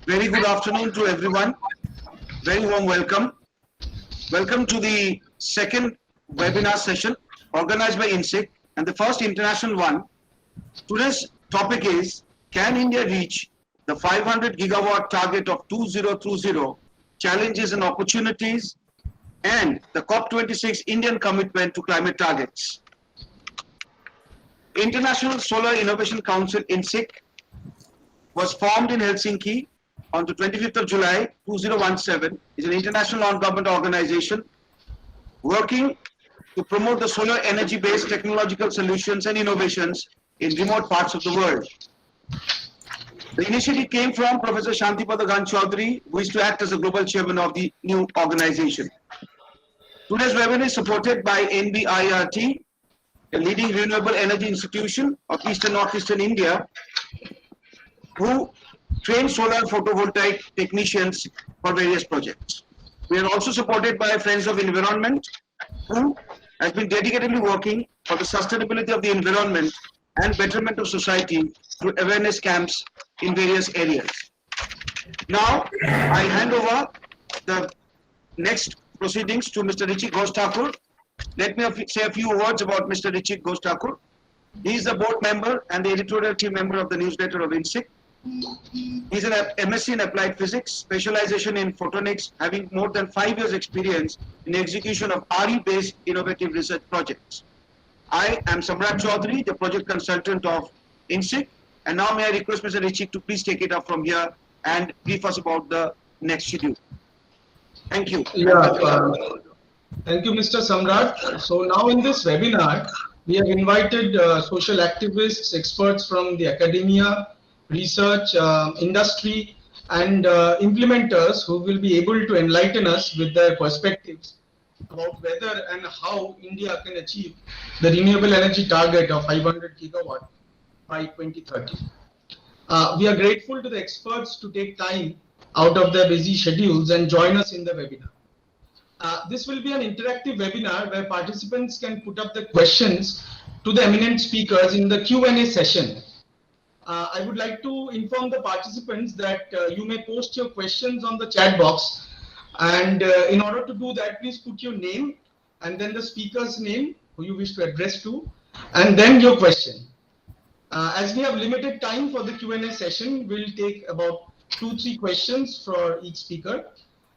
Very good afternoon to everyone. Very warm welcome. Welcome to the second webinar session organized by InSIC and the first international one. Today's topic is, can India reach the 500 gigawatt target of 2020, challenges and opportunities, and the COP26 Indian commitment to climate targets. International Solar Innovation Council InSIC was formed in Helsinki on the 25th of July 2017. It's an international non-governmental organization working to promote the solar energy-based technological solutions and innovations in remote parts of the world. The initiative came from Professor Shantipada Chaudhary, who is to act as the global chairman of the new organization. Today's webinar is supported by NBIRT, a leading renewable energy institution of Eastern Northeastern India, who train solar photovoltaic technicians for various projects. We are also supported by Friends of Environment, who has been dedicatedly working for the sustainability of the environment and betterment of society through awareness camps in various areas. Now, I hand over the next proceedings to Mr. Richik Ghosh Thakur. Let me say a few words about Mr. Richik Ghosh Thakur. He is the board member and the editorial team member of the newsletter of InSIC. He is an MSc in Applied Physics, specialization in photonics, having more than 5 years experience in execution of RE-based innovative research projects. I am Samrat Chaudhary, the project consultant of InSIC, and now may I request Mr. Richik to please take it up from here and brief us about the next schedule. Thank you. Thank you, Mr. Samrat. So now in this webinar, we have invited social activists, experts from the academia, research, industry, and implementers who will be able to enlighten us with their perspectives about whether and how India can achieve the renewable energy target of 500 gigawatt by 2030. We are grateful to the experts to take time out of their busy schedules and join us in the webinar. This will be an interactive webinar where participants can put up the questions to the eminent speakers in the Q&A session. I would like to inform the participants that you may post your questions on the chat box, and in order to do that, please put your name and then the speaker's name who you wish to address to, and then your question. As we have limited time for the Q&A session, we'll take about 2-3 questions for each speaker.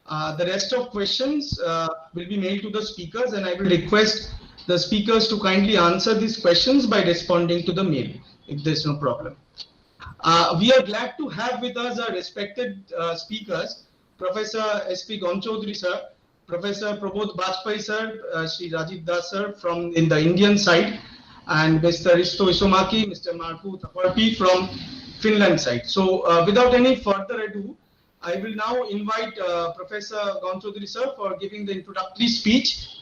The rest of questions will be mailed to the speakers, and I will request the speakers to kindly answer these questions by responding to the mail, if there's no problem. We are glad to have with us our respected speakers, Professor S.P. Gonchaudhary sir, Professor Prabodh Bajpai sir, Sri Rajiv Das sir from in the Indian side, and Mr. Risto Isomaki, Mr. Markku Thaparpi from Finland side. So without any further ado, I will now invite Professor Gonchaudhary sir for giving the introductory speech.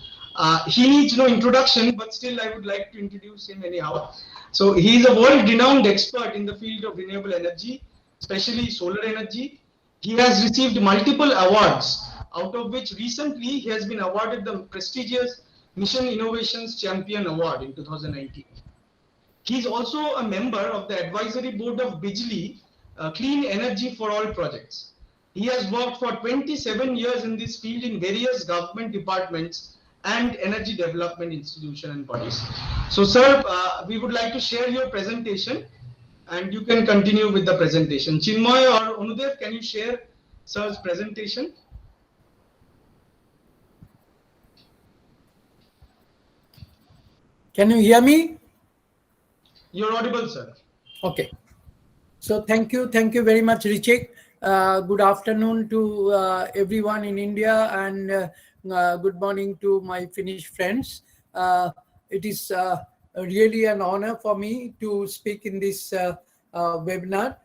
He needs no introduction, but still I would like to introduce him anyhow. So he is a world-renowned expert in the field of renewable energy, especially solar energy. He has received multiple awards, out of which recently he has been awarded the prestigious Mission Innovations Champion Award in 2019. He is also a member of the advisory board of Bijli, Clean Energy for All projects. He has worked for 27 years in this field in various government departments and energy development institutions and bodies. So sir, we would like to share your presentation and you can continue with the presentation. Chinmoy or Anudev, can you share sir's presentation? Can you hear me? You're audible, sir. Okay. So thank you very much, Richik. Good afternoon to everyone in India, and good morning to my Finnish friends. It is really an honor for me to speak in this webinar,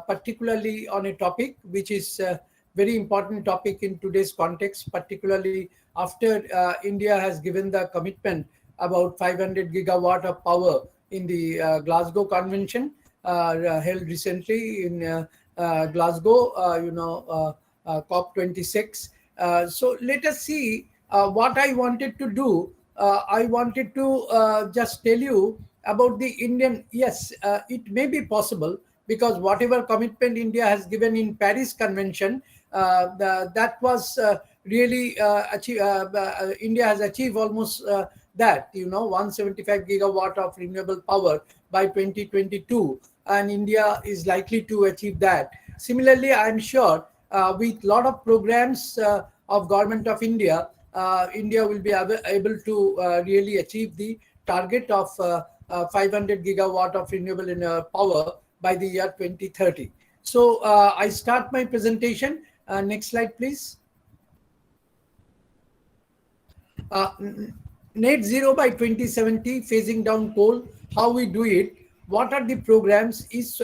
particularly on a topic which is a very important topic in today's context, particularly after India has given the commitment about 500 gigawatt of power in the Glasgow Convention held recently in Glasgow, COP26. So let us see what I wanted to do. I wanted to just tell you about the Indian, yes, it may be possible because whatever commitment India has given in Paris Convention, that was really India has achieved almost that, 175 gigawatt of renewable power by 2022, and India is likely to achieve that. Similarly, I'm sure with lot of programs of Government of India, India will be able to really achieve the target of 500 gigawatt of renewable power by the year 2030. So I start my presentation. Next slide, please. Net zero by 2070, phasing down coal. How we do it? What are the programs? Is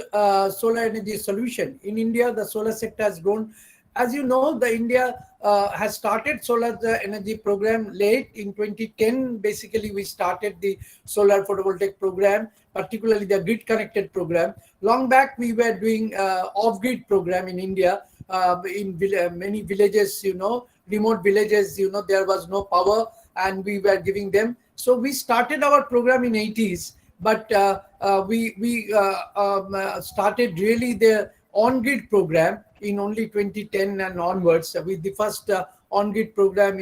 solar energy solution in India? The solar sector has grown. As you know, the India has started solar energy program late in 2010. Basically, we started the solar photovoltaic program, particularly the grid connected program. Long back, we were doing off-grid program in India. In many villages, remote villages, there was no power, and we were giving them. So we started our program in 80s, but we started really the on-grid program in only 2010 and onwards, with the first on-grid program,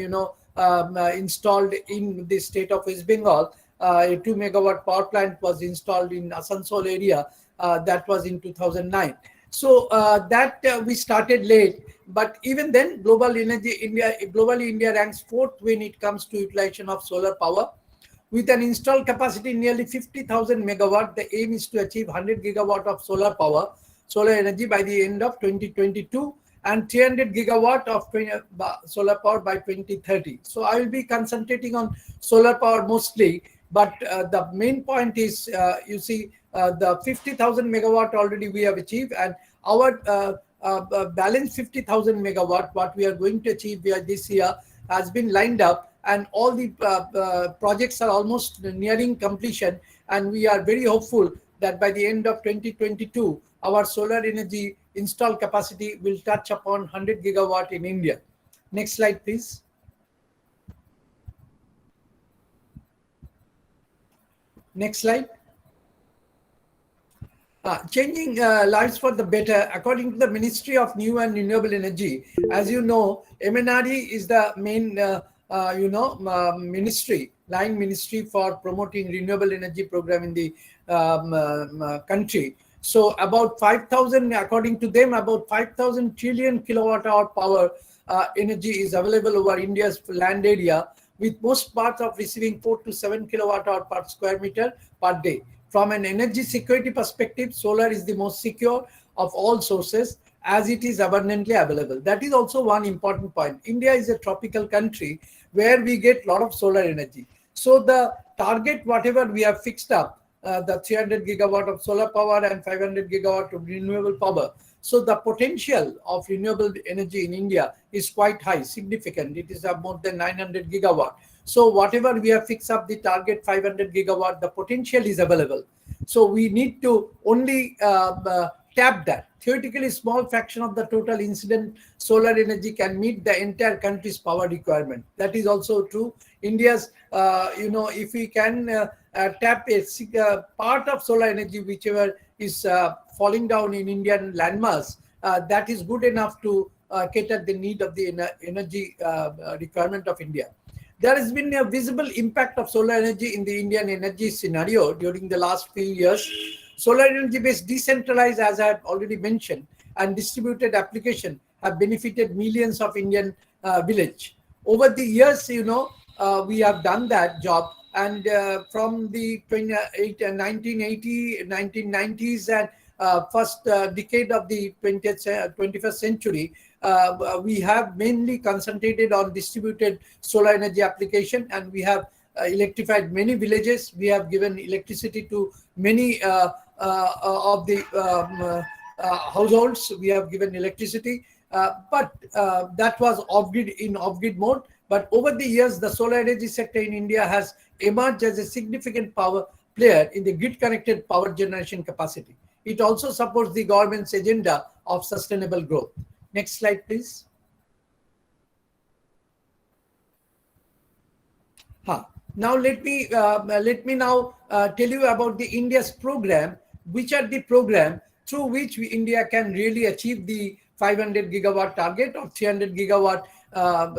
installed in the state of West Bengal. A 2 megawatt power plant was installed in Asansol area. That was in 2009. So that we started late, but even then, globally India ranks 4th when it comes to utilization of solar power. With an installed capacity nearly 50,000 megawatt, the aim is to achieve 100 gigawatt of solar energy by the end of 2022, and 300 gigawatt of solar power by 2030. So I will be concentrating on solar power mostly, but the main point is, you see, the 50,000 megawatt already we have achieved, and our balance 50,000 megawatt, what we are going to achieve this year, has been lined up, and all the projects are almost nearing completion, and we are very hopeful that by the end of 2022, our solar energy installed capacity will touch upon 100 gigawatt in India. Next slide, please. Next slide. Changing lives for the better. According to the Ministry of New and Renewable Energy, as you know, MNRE is the main line ministry for promoting renewable energy program in the country. So about 5,000, according to them, about 5,000 trillion kilowatt hour power energy is available over India's land area, with most parts of receiving 4 to 7 kilowatt hour per square meter per day. From an energy security perspective, solar is the most secure of all sources, as it is abundantly available. That is also one important point. India is a tropical country where we get a lot of solar energy. So the target, whatever we have fixed up, the 300 gigawatt of solar power and 500 gigawatt of renewable power. So the potential of renewable energy in India is quite high, significant. It is more than 900 gigawatt. So whatever we have fixed up the target 500 gigawatt, the potential is available. So we need to only tap that. Theoretically, small fraction of the total incident solar energy can meet the entire country's power requirement. That is also true. India's, if we can tap a part of solar energy, whichever is falling down in Indian landmass, that is good enough to cater the need of the energy requirement of India. There has been a visible impact of solar energy in the Indian energy scenario during the last few years. Solar energy-based decentralized, as I have already mentioned, and distributed application have benefited millions of Indian village. Over the years, we have done that job, and from the 1980s, 1990s, and first decade of the 21st century, we have mainly concentrated on distributed solar energy application, and we have electrified many villages. We have given electricity to many of the households. We have given electricity, but that was off-grid mode. But over the years, the solar energy sector in India has emerged as a significant power player in the grid-connected power generation capacity. It also supports the government's agenda of sustainable growth. Next slide, please. Now let me now tell you about the India's program. Which are the program? through which India can really achieve the 500 gigawatt target or 300 gigawatt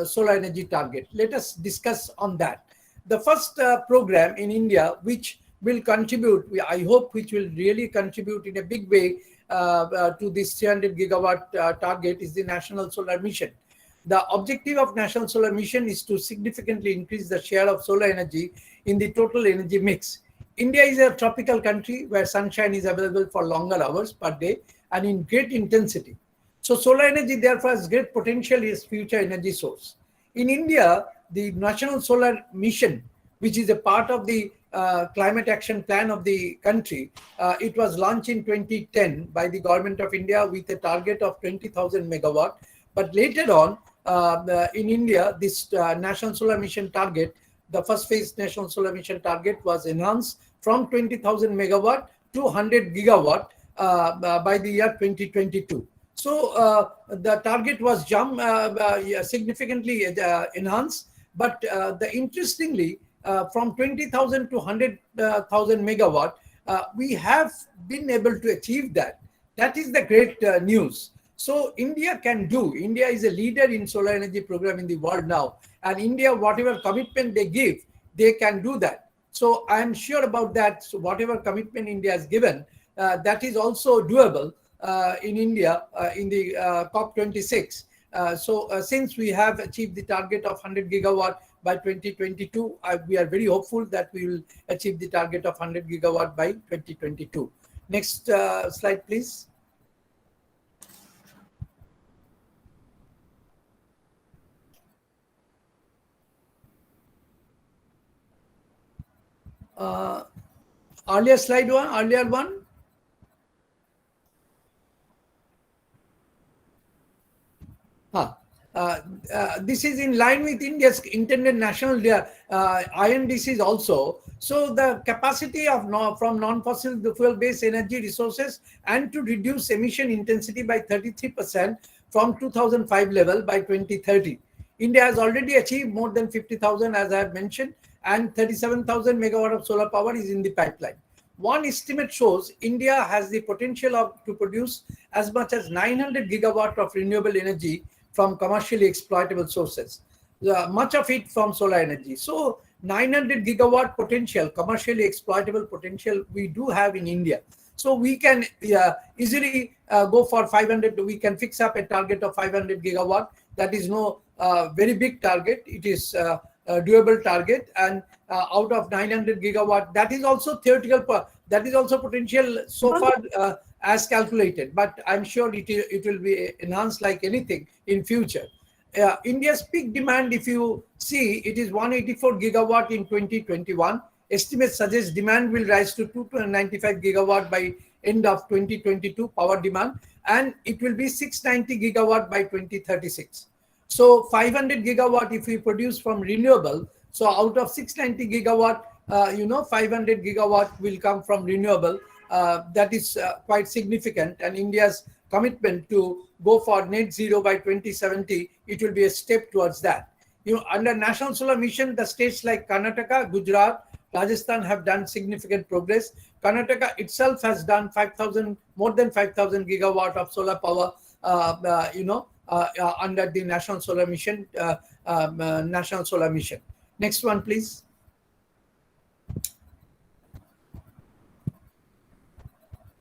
solar energy target. Let us discuss on that. The first program in India which will contribute, I hope, which will really contribute in a big way to this 300 gigawatt target is the National Solar Mission. The objective of National Solar Mission is to significantly increase the share of solar energy in the total energy mix. India is a tropical country where sunshine is available for longer hours per day and in great intensity. So solar energy therefore has great potential as future energy source. In India, the National Solar Mission, which is a part of the climate action plan of the country, it was launched in 2010 by the government of India with a target of 20,000 megawatt. But later on, in India, this National Solar Mission target, the first phase National Solar Mission target was enhanced from 20,000 megawatt to 100 gigawatt by the year 2022. So the target was significantly enhanced, but interestingly, from 20,000 to 100,000 megawatt, we have been able to achieve that. That is the great news. So India can do. India is a leader in solar energy program in the world now, and India, whatever commitment they give, they can do that. So I am sure about that. So whatever commitment India has given, that is also doable in India in the COP26. Since we have achieved the target of 100 gigawatt by 2022, we are very hopeful that we will achieve the target of 100 gigawatt by 2022. Next slide, please. Earlier slide one, earlier one. This is in line with India's intended national INDCs also. So the capacity of from non-fossil fuel-based energy resources and to reduce emission intensity by 33% from 2005 level by 2030. India has already achieved more than 50,000, as I have mentioned, and 37,000 megawatt of solar power is in the pipeline. One estimate shows India has the potential to produce as much as 900 gigawatt of renewable energy from commercially exploitable sources, much of it from solar energy. So 900 gigawatt potential, commercially exploitable potential we do have in India. So we can easily go for 500, we can fix up a target of 500 gigawatt. That is no very big target. It is a doable target, and out of 900 gigawatt, that is also theoretical, that is also potential so far as calculated, but I'm sure it will be enhanced like anything in future. India's peak demand, if you see, it is 184 gigawatt in 2021. Estimates suggest demand will rise to 295 gigawatt by end of 2022 power demand, and it will be 690 gigawatt by 2036. So 500 gigawatt if we produce from renewable, so out of 690 gigawatt, 500 gigawatt will come from renewable. That is quite significant, and India's commitment to go for net zero by 2070, it will be a step towards that. Under National Solar Mission, the states like Karnataka, Gujarat, Rajasthan have done significant progress. Karnataka itself has done more than 5,000 gigawatt of solar power, under the National Solar Mission. Next one, please.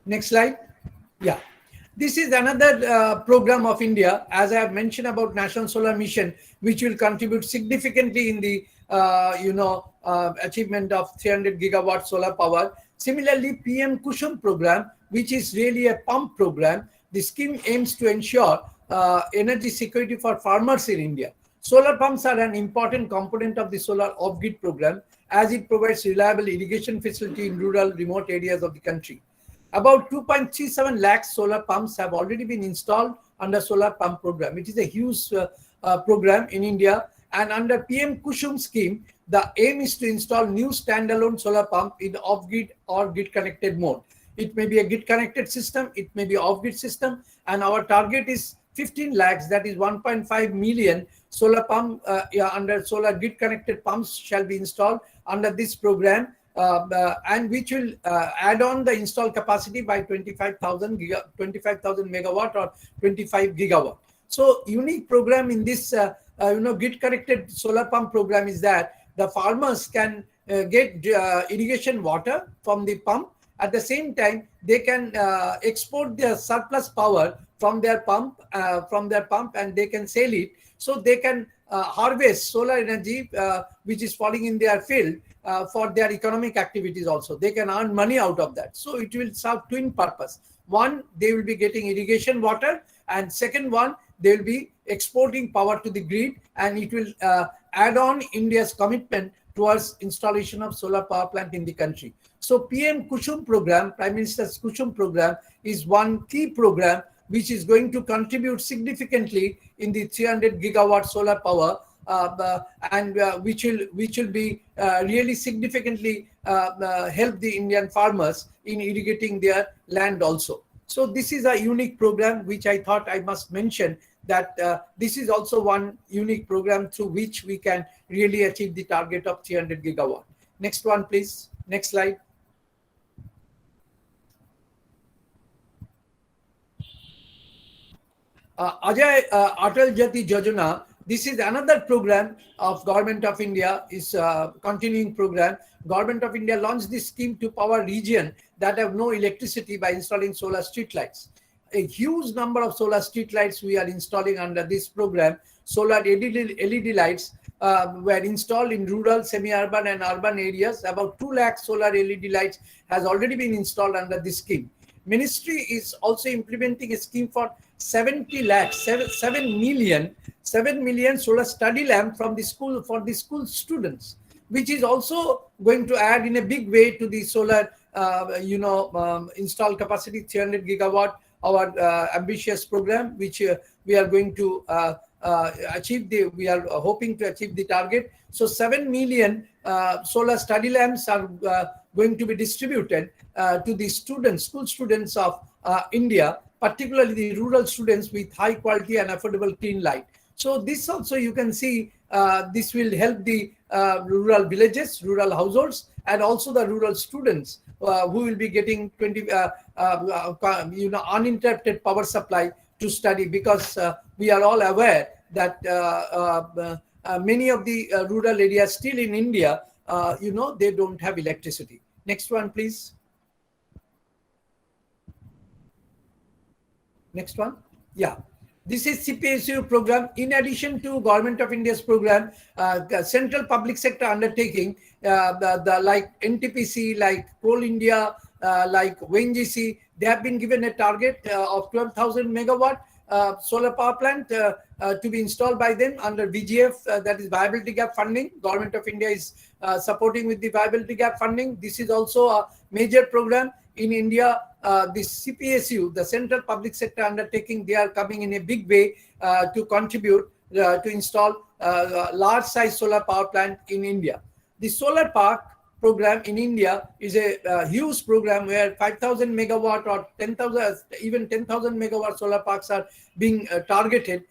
Next slide. Yeah. This is another program of India, as I have mentioned about National Solar Mission, which will contribute significantly in the achievement of 300 gigawatt solar power. Similarly, PM Kusum program, which is really a pump program, the scheme aims to ensure energy security for farmers in India. Solar pumps are an important component of the solar off-grid program, as it provides reliable irrigation facility in rural, remote areas of the country. About 2.37 lakh solar pumps have already been installed under solar pump program. It is a huge program in India, and under PM Kusum scheme, the aim is to install new standalone solar pump in off-grid or grid-connected mode. It may be a grid-connected system, it may be off-grid system, and our target is 15 lakhs, that is 1.5 million solar pump under solar grid-connected pumps shall be installed under this program and which will add on the installed capacity by 25,000 megawatt or 25 gigawatt. So unique program in this grid connected solar pump program is that the farmers can get irrigation water from the pump. At the same time, they can export their surplus power from their pump, and they can sell it. So they can harvest solar energy which is falling in their field for their economic activities also. They can earn money out of that. So it will serve twin purpose. One, they will be getting irrigation water, and second one, they will be exporting power to the grid, and it will add on India's commitment towards installation of solar power plant in the country. So PM Kusum program, Prime Minister's Kusum program, is one key program which is going to contribute significantly in the 300 gigawatt solar power, and which will be really significantly help the Indian farmers in irrigating their land also. So this is a unique program which I thought I must mention, that this is also one unique program through which we can really achieve the target of 300 gigawatt. Next one, please. Next slide. Ajay Atal Jati Yojana. This is another program of Government of India, is a continuing program. Government of India launched this scheme to power regions that have no electricity by installing solar street lights. A huge number of solar street lights we are installing under this program. Solar LED lights were installed in rural, semi-urban and urban areas. About 2 lakh solar LED lights has already been installed under this scheme. Ministry is also implementing a scheme for 70 lakhs, 7 million solar study lamp from the school for the school students, which is also going to add in a big way to the solar installed capacity 300 gigawatt, our ambitious program, which we are going to achieve. We are hoping to achieve the target. So 7 million solar study lamps are going to be distributed to the students, school students of India, particularly the rural students, with high quality and affordable clean light. So this also, you can see, this will help the rural villages, rural households, and also the rural students who will be getting uninterrupted power supply to study, because we are all aware that many of the rural areas still in India, they don't have electricity. Next one, please. Next one. Yeah. This is CPSU program. In addition to Government of India's program, central public sector undertaking, like NTPC, like Coal India, like ONGC, they have been given a target of 12,000 megawatt solar power plant to be installed by them under VGF, that is viability gap funding. Government of India is supporting with the viability gap funding. This is also a major program in India. This CPSU, the central public sector undertaking, they are coming in a big way to contribute to install large size solar power plant in India. The solar park program in India is a huge program where 5,000 megawatt or 10,000, even 10,000 megawatt solar parks are being targeted.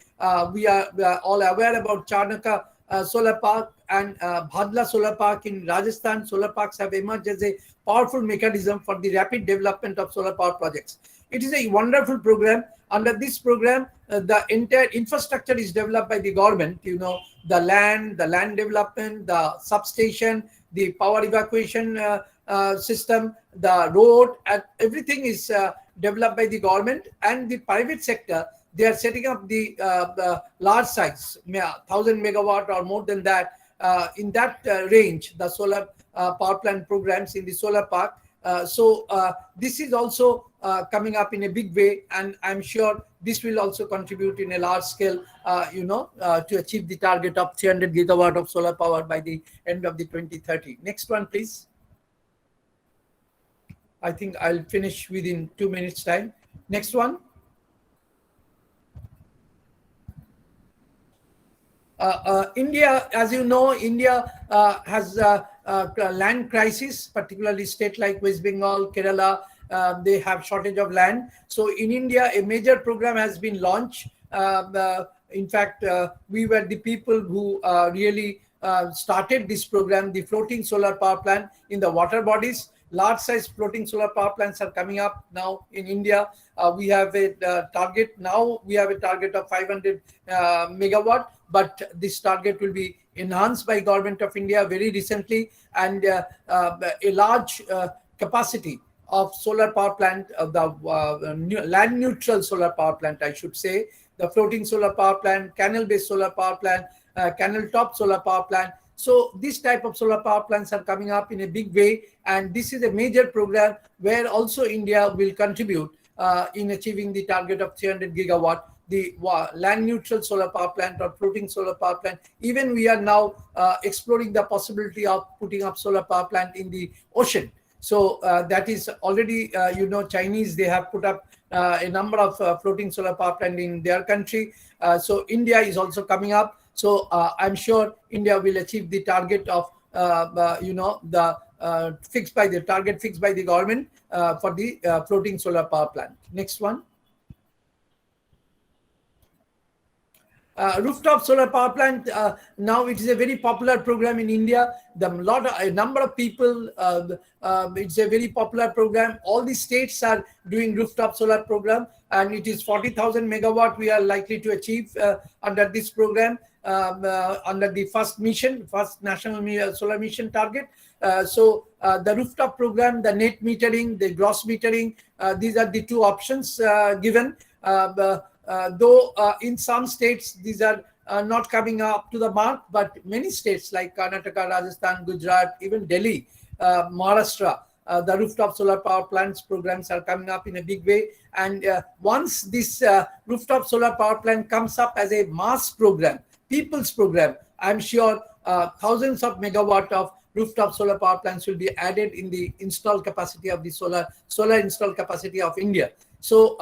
We are all aware about Charnaka solar park and Bhadla solar park in Rajasthan. Solar parks have emerged as a powerful mechanism for the rapid development of solar power projects. It is a wonderful program. Under this program, the entire infrastructure is developed by the government. The land development, the substation, the power evacuation system, the road, and everything is developed by the government. And the private sector, they are setting up the large size, 1,000 megawatt or more than that, in that range, the solar power plant programs in the solar park. So this is also coming up in a big way, and I'm sure this will also contribute in a large scale, to achieve the target of 300 gigawatt of solar power by the end of the 2030. Next one, please. I think I'll finish within 2 minutes time. Next one. India, as you know, India has a land crisis, particularly state like West Bengal, Kerala, they have shortage of land. So in India, a major program has been launched. In fact, we were the people who really started this program, the floating solar power plant in the water bodies. Large size floating solar power plants are coming up now in India. We have a target now. We have a target of 500 megawatt, but this target will be enhanced by Government of India very recently, and a large capacity of solar power plant, the land neutral solar power plant, I should say, the floating solar power plant, canal based solar power plant, canal top solar power plant. So this type of solar power plants are coming up in a big way, and this is a major program where also India will contribute in achieving the target of 300 gigawatt, the land neutral solar power plant or floating solar power plant. Even we are now exploring the possibility of putting up solar power plant in the ocean. So that is already, Chinese, they have put up a number of floating solar power plant in their country. So India is also coming up. So I'm sure India will achieve the target of, the target fixed by the government for the floating solar power plant. Next one. Rooftop solar power plant, now it is a very popular program in India. A number of people, it's a very popular program. All the states are doing rooftop solar program, and it is 40,000 megawatt we are likely to achieve under this program, under the first national solar mission target. So the rooftop program, the net metering, the gross metering, these are the two options given. Though in some states these are not coming up to the mark, but many states like Karnataka, Rajasthan, Gujarat, even Delhi, Maharashtra, the rooftop solar power plants programs are coming up in a big way. And once this rooftop solar power plant comes up as a mass program, people's program, I'm sure thousands of megawatt of rooftop solar power plants will be added in the installed capacity of the solar installed capacity of India. So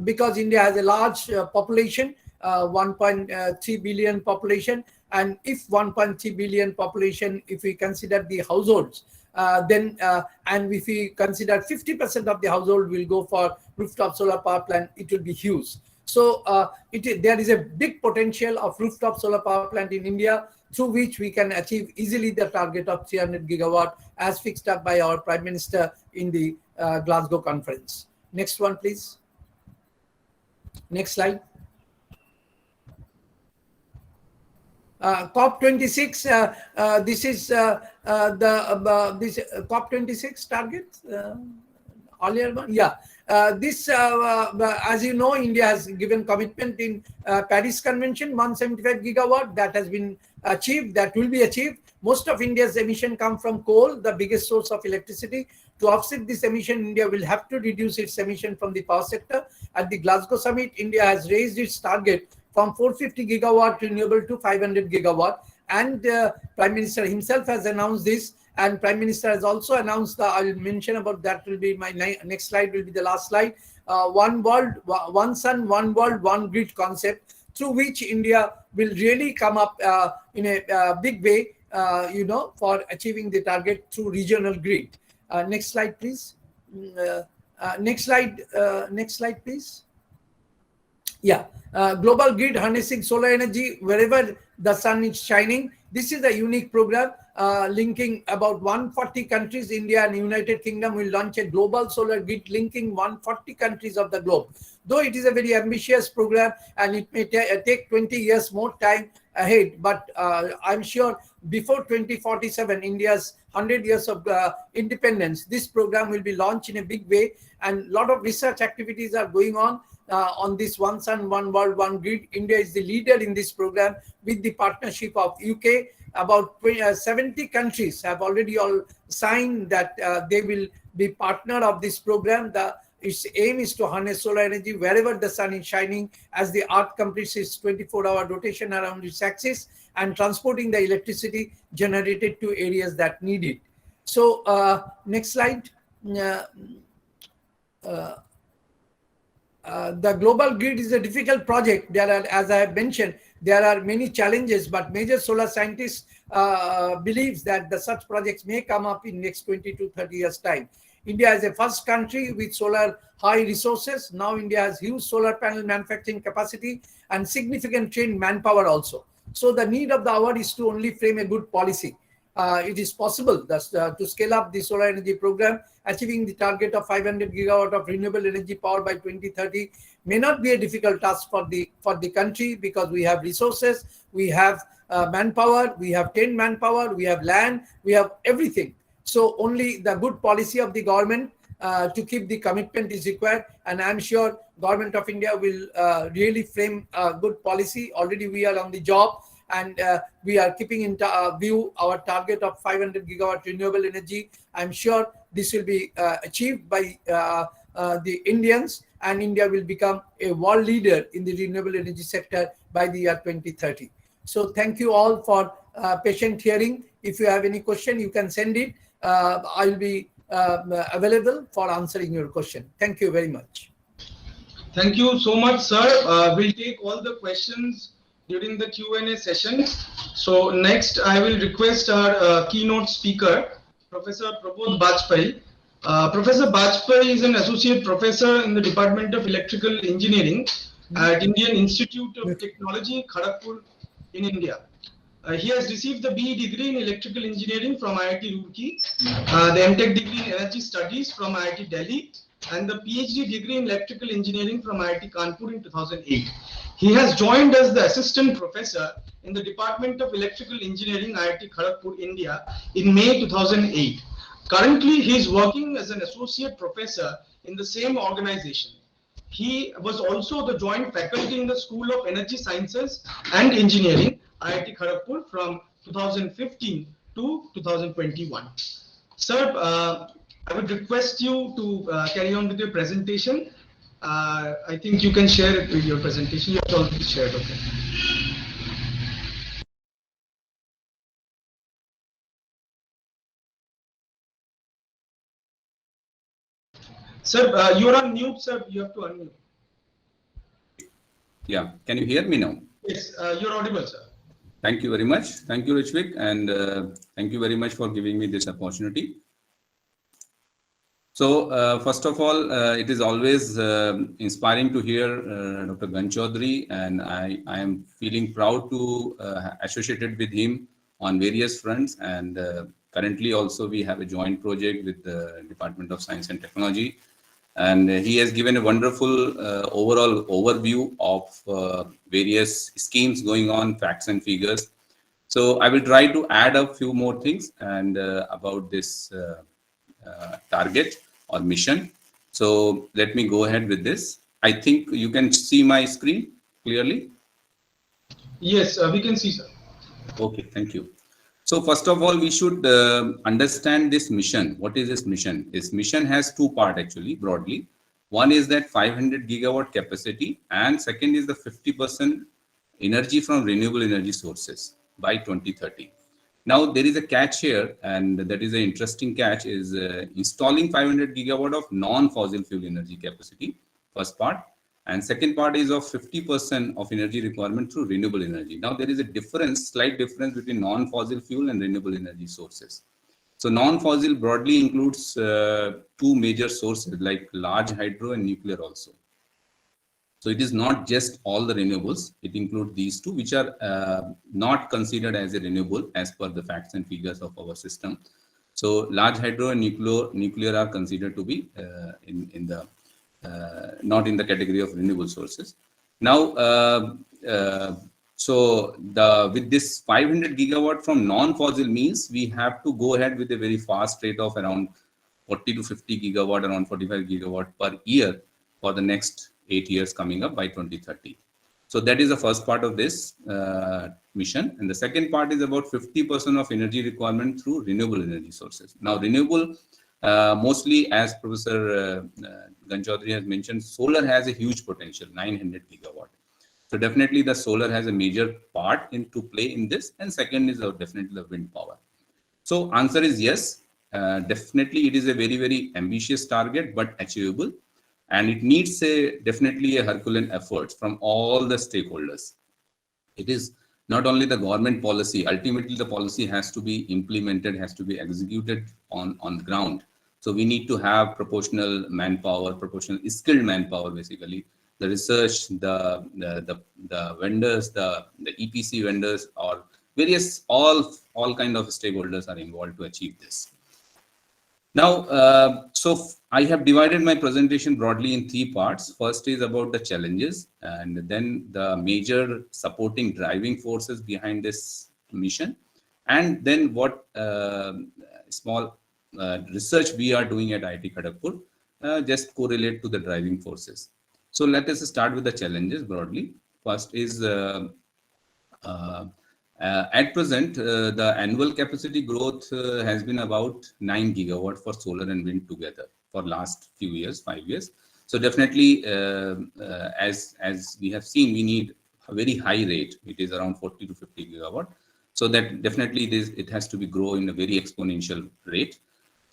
because India has a large population, 1.3 billion population, and if 1.3 billion population, if we consider the households, then and if we consider 50% of the household will go for rooftop solar power plant, it will be huge. So there is a big potential of rooftop solar power plant in India, through which we can achieve easily the target of 300 gigawatt as fixed up by our Prime Minister in the Glasgow conference. Next one, please. Next slide. COP26. This is this COP26 target. Earlier one, yeah. This, as you know, India has given commitment in Paris Convention, 175 gigawatt. That has been achieved. That will be achieved. Most of India's emission come from coal, the biggest source of electricity. To offset this emission, India will have to reduce its emission from the power sector. At the Glasgow summit, India has raised its target from 450 gigawatt renewable to 500 gigawatt. And Prime Minister himself has announced this. And Prime Minister has also announced, I'll mention about that, will be my next slide, will be the last slide. One world, one sun, one world, one grid concept, through which India will really come up in a big way, for achieving the target through regional grid. Next slide, please. Next slide, please. Yeah, global grid harnessing solar energy wherever the sun is shining. This is a unique program linking about 140 countries. India and United Kingdom will launch a global solar grid linking 140 countries of the globe. Though it is a very ambitious program and it may take 20 years more time ahead, but I'm sure before 2047, India's 100 years of independence, this program will be launched in a big way, and a lot of research activities are going on this one sun, one world, one grid. India is the leader in this program with the partnership of UK. About 70 countries have already all signed that they will be partner of this program. Its aim is to harness solar energy wherever the sun is shining as the earth completes its 24-hour rotation around its axis and transporting the electricity generated to areas that need it. So next slide. The global grid is a difficult project. There are, as I have mentioned, there are many challenges, but major solar scientists believes that such projects may come up in next 20 to 30 years time. India is the first country with solar high resources. Now India has huge solar panel manufacturing capacity and significant trained manpower also. So the need of the hour is to only frame a good policy. It is possible to scale up the solar energy program. Achieving the target of 500 gigawatt of renewable energy power by 2030 may not be a difficult task for the country, because we have resources, we have manpower, we have trained manpower, we have land, we have everything. So only the good policy of the government to keep the commitment is required, and I'm sure Government of India will really frame a good policy. Already we are on the job, and we are keeping in view our target of 500 gigawatt renewable energy. I'm sure this will be achieved by the Indians, and India will become a world leader in the renewable energy sector by the year 2030. So thank you all for patient hearing. If you have any question, you can send it. I'll be available for answering your question. Thank you very much. Thank you so much, sir. We'll take all the questions during the Q&A session. So next, I will request our keynote speaker, Professor Prabodh Bajpai. Professor Bajpai is an associate professor in the Department of Electrical Engineering at Indian Institute of Technology, Kharagpur in India. He has received the BE degree in Electrical Engineering from IIT Roorkee, the MTech degree in Energy Studies from IIT Delhi, and the PhD degree in Electrical Engineering from IIT Kanpur in 2008. He has joined as the assistant professor in the Department of Electrical Engineering, IIT Kharagpur, India in May 2008. Currently, he is working as an associate professor in the same organization. He was also the joint faculty in the School of Energy Sciences and Engineering, IIT Kharagpur, from 2015 to 2021. Sir, I would request you to carry on with your presentation. I think you can share it with your presentation. You have already shared, okay. Sir, you are on mute, sir. You have to unmute. Yeah, can you hear me now? Yes, you're audible, sir. Thank you very much. Thank you, Richvik, and thank you very much for giving me this opportunity. So, first of all, it is always inspiring to hear Dr. Ganchodri, and I am feeling proud to associated with him on various fronts. And currently also we have a joint project with the Department of Science and Technology. And he has given a wonderful overall overview of various schemes going on, facts and figures. So I will try to add a few more things and about this target or mission. So let me go ahead with this. I think you can see my screen clearly. Yes, we can see, sir. Okay, thank you. So first of all, we should understand this mission. What is this mission? This mission has two parts actually, broadly. One is that 500 gigawatt capacity, and second is the 50% energy from renewable energy sources by 2030. Now there is a catch here, and that is an interesting catch, is installing 500 gigawatt of non-fossil fuel energy capacity, first part. And second part is of 50% of energy requirement through renewable energy. Now there is a difference, slight difference between non-fossil fuel and renewable energy sources. So non-fossil broadly includes two major sources like large hydro and nuclear also. So it is not just all the renewables, it includes these two, which are not considered as a renewable as per the facts and figures of our system. So large hydro and nuclear are considered to be not in the category of renewable sources. Now, with this 500 gigawatt from non-fossil means we have to go ahead with a very fast rate of around 40 to 50 gigawatt, around 45 gigawatt per year for the next 8 years coming up by 2030. So that is the first part of this mission. And the second part is about 50% of energy requirement through renewable energy sources. Now renewable, mostly as Professor Ganchodri has mentioned, solar has a huge potential, 900 gigawatt. So definitely the solar has a major part to play in this. And second is definitely the wind power. So answer is yes, definitely it is a very, very ambitious target, but achievable. And it needs definitely a Herculean effort from all the stakeholders. It is not only the government policy, ultimately the policy has to be implemented, has to be executed on the ground. So we need to have proportional manpower, proportional skilled manpower basically. the research, the vendors, the EPC vendors, or various all kind of stakeholders are involved to achieve this. Now, I have divided my presentation broadly in 3 parts. First is about the challenges, and then the major supporting driving forces behind this mission, and then what small research we are doing at IIT Kharagpur just correlate to the driving forces. So let us start with the challenges broadly. First is at present, the annual capacity growth has been about 9 gigawatt for solar and wind together for last few years, 5 years. So definitely, as we have seen, we need a very high rate. It is around 40 to 50 gigawatt. So that definitely it has to be grow in a very exponential rate.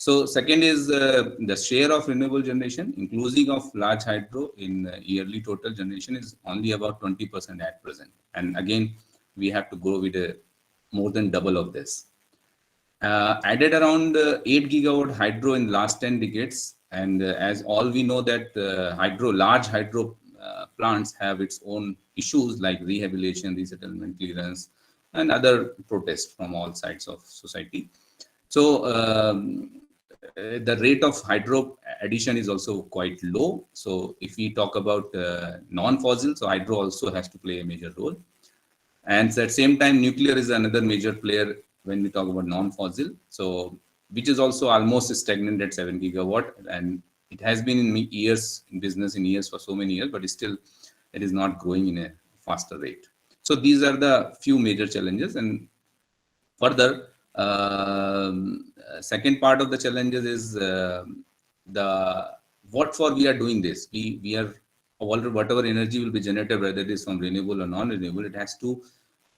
So second is the share of renewable generation, inclusive of large hydro in yearly total generation, is only about 20% at present. And again, we have to grow with more than double of this. Added around 8 gigawatt hydro in last 10 decades. And as all we know that large hydro plants have its own issues like rehabilitation, resettlement clearance, and other protests from all sides of society. So the rate of hydro addition is also quite low. So if we talk about non-fossil, so hydro also has to play a major role. And at the same time, nuclear is another major player when we talk about non-fossil. So which is also almost stagnant at 7 gigawatt, and it has been in business for so many years, but still it is not growing in a faster rate. So these are the few major challenges. And further, second part of the challenges is what for we are doing this. We are whatever energy will be generated, whether it is from renewable or non-renewable, it has to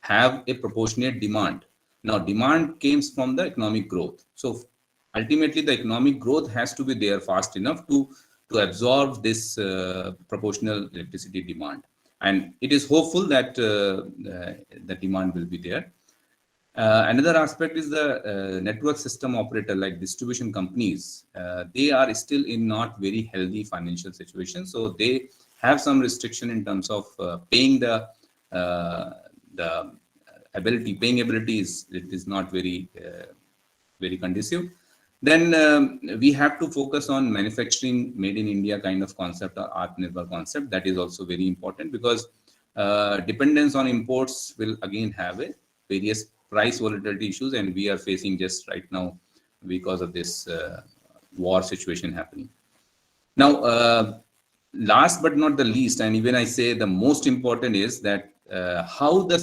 have a proportionate demand. Now, demand comes from the economic growth. So ultimately, the economic growth has to be there fast enough to absorb this proportional electricity demand. And it is hopeful that the demand will be there. Another aspect is the network system operator like distribution companies. They are still in not very healthy financial situation. So they have some restriction in terms of paying paying ability is not very conducive. Then we have to focus on manufacturing made in India kind of concept or Atmanirbhar concept. That is also very important because dependence on imports will again have a various price volatility issues, and we are facing just right now because of this war situation happening. Now, last but not the least, and even I say the most important is that how the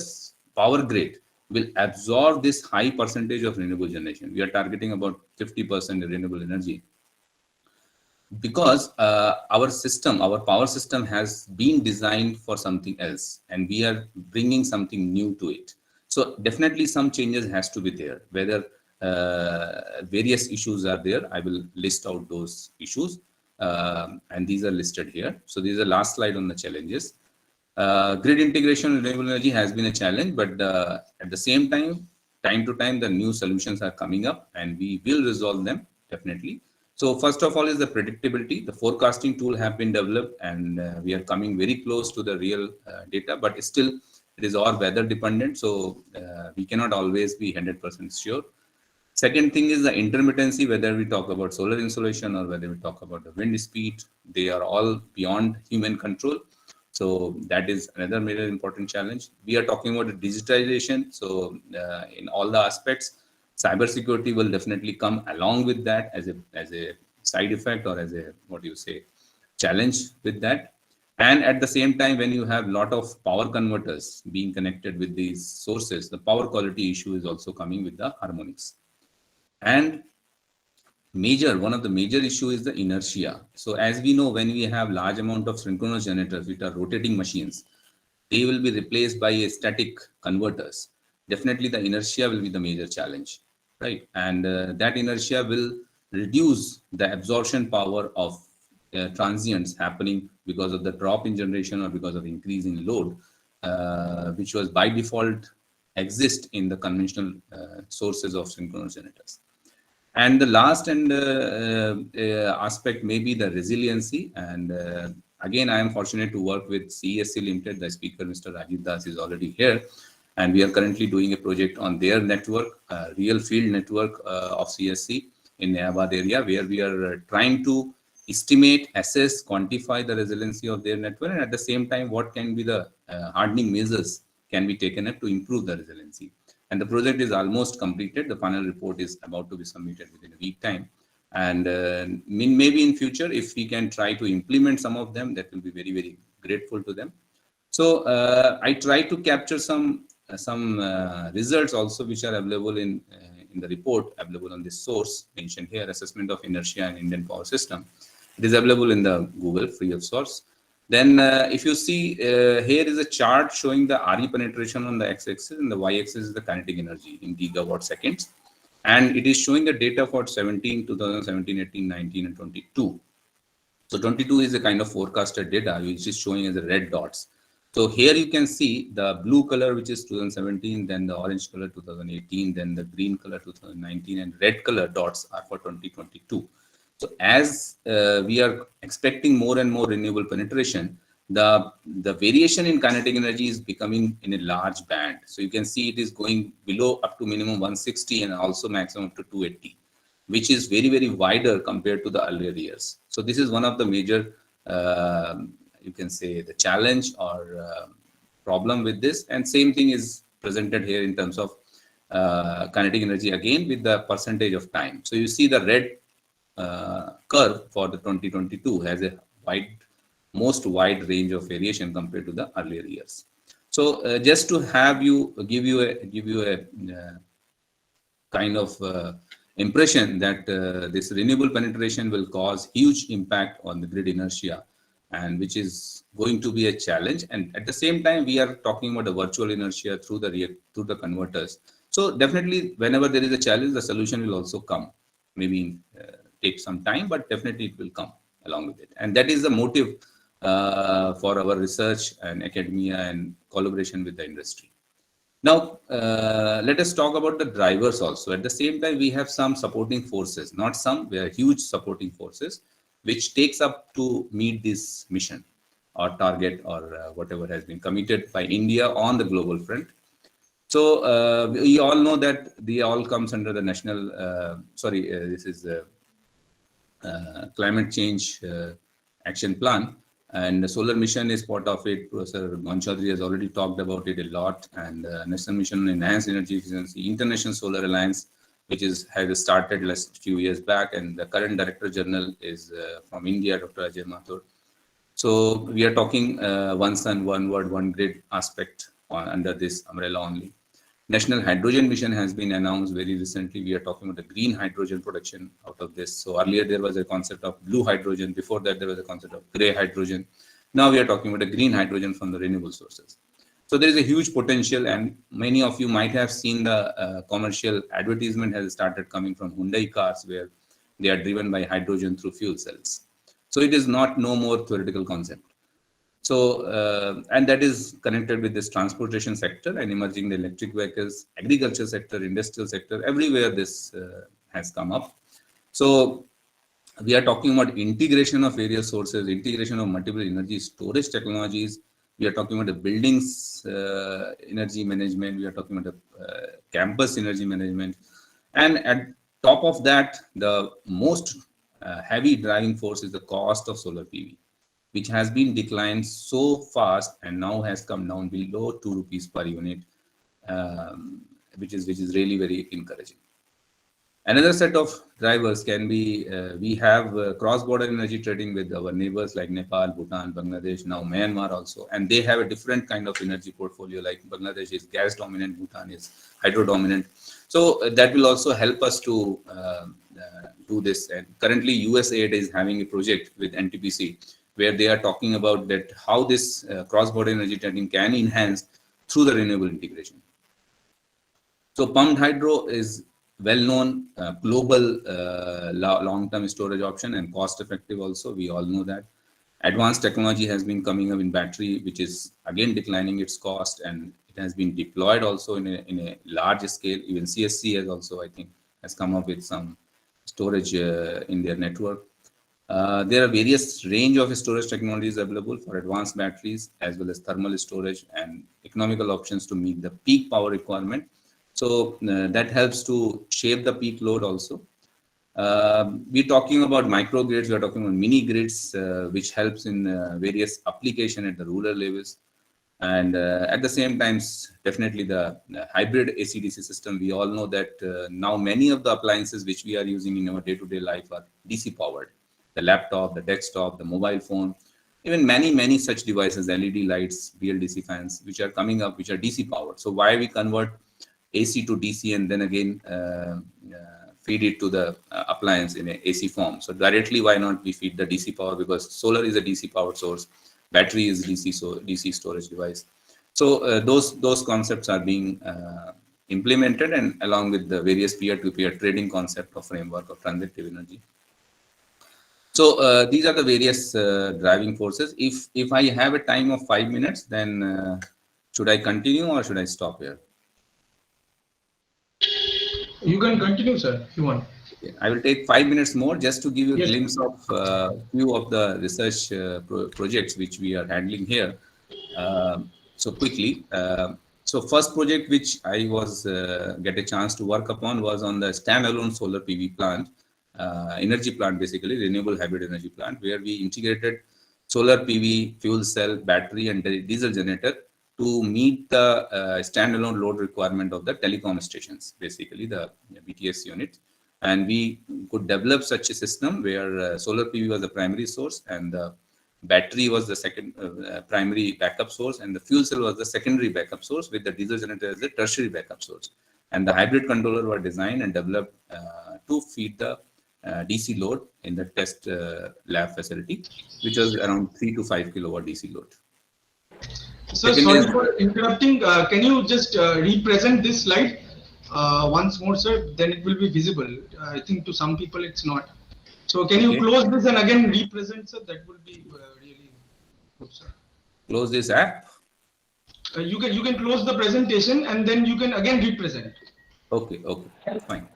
power grid will absorb this high percentage of renewable generation. We are targeting about 50% renewable energy because our power system has been designed for something else, and we are bringing something new to it. So definitely some changes has to be there, whether various issues are there. I will list out those issues, and these are listed here. So this is the last slide on the challenges. Grid integration in renewable energy has been a challenge, but at the same time to time, the new solutions are coming up, and we will resolve them definitely. So first of all is the predictability. The forecasting tool have been developed, and we are coming very close to the real data, but still it is all weather dependent. So we cannot always be 100% sure. Second thing is the intermittency, whether we talk about solar insolation or whether we talk about the wind speed, they are all beyond human control. So that is another major important challenge. We are talking about digitization. So in all the aspects, cybersecurity will definitely come along with that as a side effect or as a challenge with that. And at the same time, when you have a lot of power converters being connected with these sources, the power quality issue is also coming with the harmonics. And one of the major issue is the inertia. So as we know, when we have large amount of synchronous generators, which are rotating machines, they will be replaced by a static converters. Definitely the inertia will be the major challenge, right? And that inertia will reduce the absorption power of transients happening because of the drop in generation or because of increase in load, which was by default exist in the conventional sources of synchronous generators. And the last aspect may be the resiliency, and again, I am fortunate to work with CESC Limited. The speaker, Mr. Rajiv Das, is already here. And we are currently doing a project on their network, real field network of CSC in Nayabad area, where we are trying to estimate, assess, quantify the resiliency of their network, and at the same time, what can be the hardening measures can be taken up to improve the resiliency. And the project is almost completed. The final report is about to be submitted within a week time. And maybe in future, if we can try to implement some of them, that will be very, very grateful to them. So I try to capture some results also, which are available in the report, available on this source mentioned here, Assessment of Inertia and Indian Power System. It is available in the Google, free of source. Then if you see, here is a chart showing the RE penetration on the x-axis, and the y-axis is the kinetic energy in gigawatt seconds. And it is showing the data for 2017, 18, 19, and 22. So 22 is a kind of forecasted data, which is showing as the red dots. So here you can see the blue color, which is 2017, then the orange color 2018, then the green color 2019, and red color dots are for 2022. So as we are expecting more and more renewable penetration, the variation in kinetic energy is becoming in a large band. So you can see it is going below up to minimum 160 and also maximum up to 280, which is very, very wider compared to the earlier years. So this is one of the major you can say the challenge or problem with this. And same thing is presented here in terms of kinetic energy, again with the percentage of time. So you see the red curve for the 2022 has a most wide range of variation compared to the earlier years. So just to have give you a kind of impression that this renewable penetration will cause huge impact on the grid inertia, and which is going to be a challenge. And at the same time, we are talking about the virtual inertia through the converters. So definitely, whenever there is a challenge, the solution will also come. Maybe take some time, but definitely it will come along with it. And that is the motive for our research and academia and collaboration with the industry. Now, let us talk about the drivers also. At the same time, we have some supporting forces, not some, we are huge supporting forces, which takes up to meet this mission or target or whatever has been committed by India on the global front. So we all know that they all comes under the national, this is the climate change action plan, and the solar mission is part of it. Professor Gonchadri has already talked about it a lot, and national mission on enhanced energy efficiency, International Solar Alliance, which has started last few years back, and the current Director General is from India, Dr. Ajay Mathur. So we are talking one sun, one world, one grid aspect under this umbrella only. National Hydrogen Mission has been announced very recently. We are talking about the green hydrogen production out of this. So earlier there was a concept of blue hydrogen. Before that there was a concept of gray hydrogen. Now we are talking about the green hydrogen from the renewable sources. So there is a huge potential, and many of you might have seen the commercial advertisement has started coming from Hyundai cars, where they are driven by hydrogen through fuel cells. So it is not no more theoretical concept. So, and that is connected with this transportation sector and emerging the electric vehicles, agriculture sector, industrial sector, everywhere this has come up. So we are talking about integration of various sources, integration of multiple energy storage technologies. We are talking about the buildings energy management. We are talking about the campus energy management. And at top of that, the most heavy driving force is the cost of solar PV, which has been declined so fast and now has come down below 2 rupees per unit, which is really very encouraging. Another set of drivers can be, we have cross-border energy trading with our neighbors like Nepal, Bhutan, Bangladesh, now Myanmar also, and they have a different kind of energy portfolio, like Bangladesh is gas dominant, Bhutan is hydro dominant. So that will also help us to do this. And currently USAID is having a project with NTPC, where they are talking about that how this cross-border energy trading can enhance through the renewable integration. So pumped hydro is well-known global long-term storage option and cost-effective also. We all know that. Advanced technology has been coming up in battery, which is again declining its cost, and it has been deployed also in a large scale. Even CSC has also, I think, has come up with some storage in their network. There are various range of storage technologies available for advanced batteries as well as thermal storage and economical options to meet the peak power requirement. So that helps to shape the peak load also. We're talking about microgrids, we're talking about mini grids, which helps in various application at the rural levels. And at the same time, definitely the hybrid AC-DC system. We all know that now many of the appliances which we are using in our day-to-day life are DC powered. The laptop, the desktop, the mobile phone, even many such devices, LED lights, BLDC fans, which are coming up, which are DC powered. So why we convert AC to DC and then again feed it to the appliance in a AC form? So directly, why not we feed the DC power? Because solar is a DC powered source. Battery is DC, so DC storage device. So those concepts are being implemented, and along with the various peer-to-peer trading concept of framework of transitive energy. So these are the various driving forces. If I have a time of 5 minutes, then should I continue or should I stop here? You can continue, sir, if you want. I will take 5 minutes more just to give you a glimpse of few of the research projects which we are handling here. So quickly, so first project which I was get a chance to work upon was on the standalone solar PV plant, energy plant, basically renewable hybrid energy plant, where we integrated solar PV, fuel cell, battery, and diesel generator to meet the standalone load requirement of the telecom stations, basically the BTS unit. And we could develop such a system where solar PV was the primary source and the battery was the second primary backup source, and the fuel cell was the secondary backup source, with the diesel generator as the tertiary backup source. And the hybrid controller were designed and developed to feed the DC load in the test lab facility, which was around 3 to 5 kilowatt DC load. So sorry for interrupting. Can you just represent this slide once more, sir? Then it will be visible. I think to some people it's not. So can you close this and again represent, sir? That would be really good, sir. Close this app. You can close the presentation and then you can again represent. Okay, fine.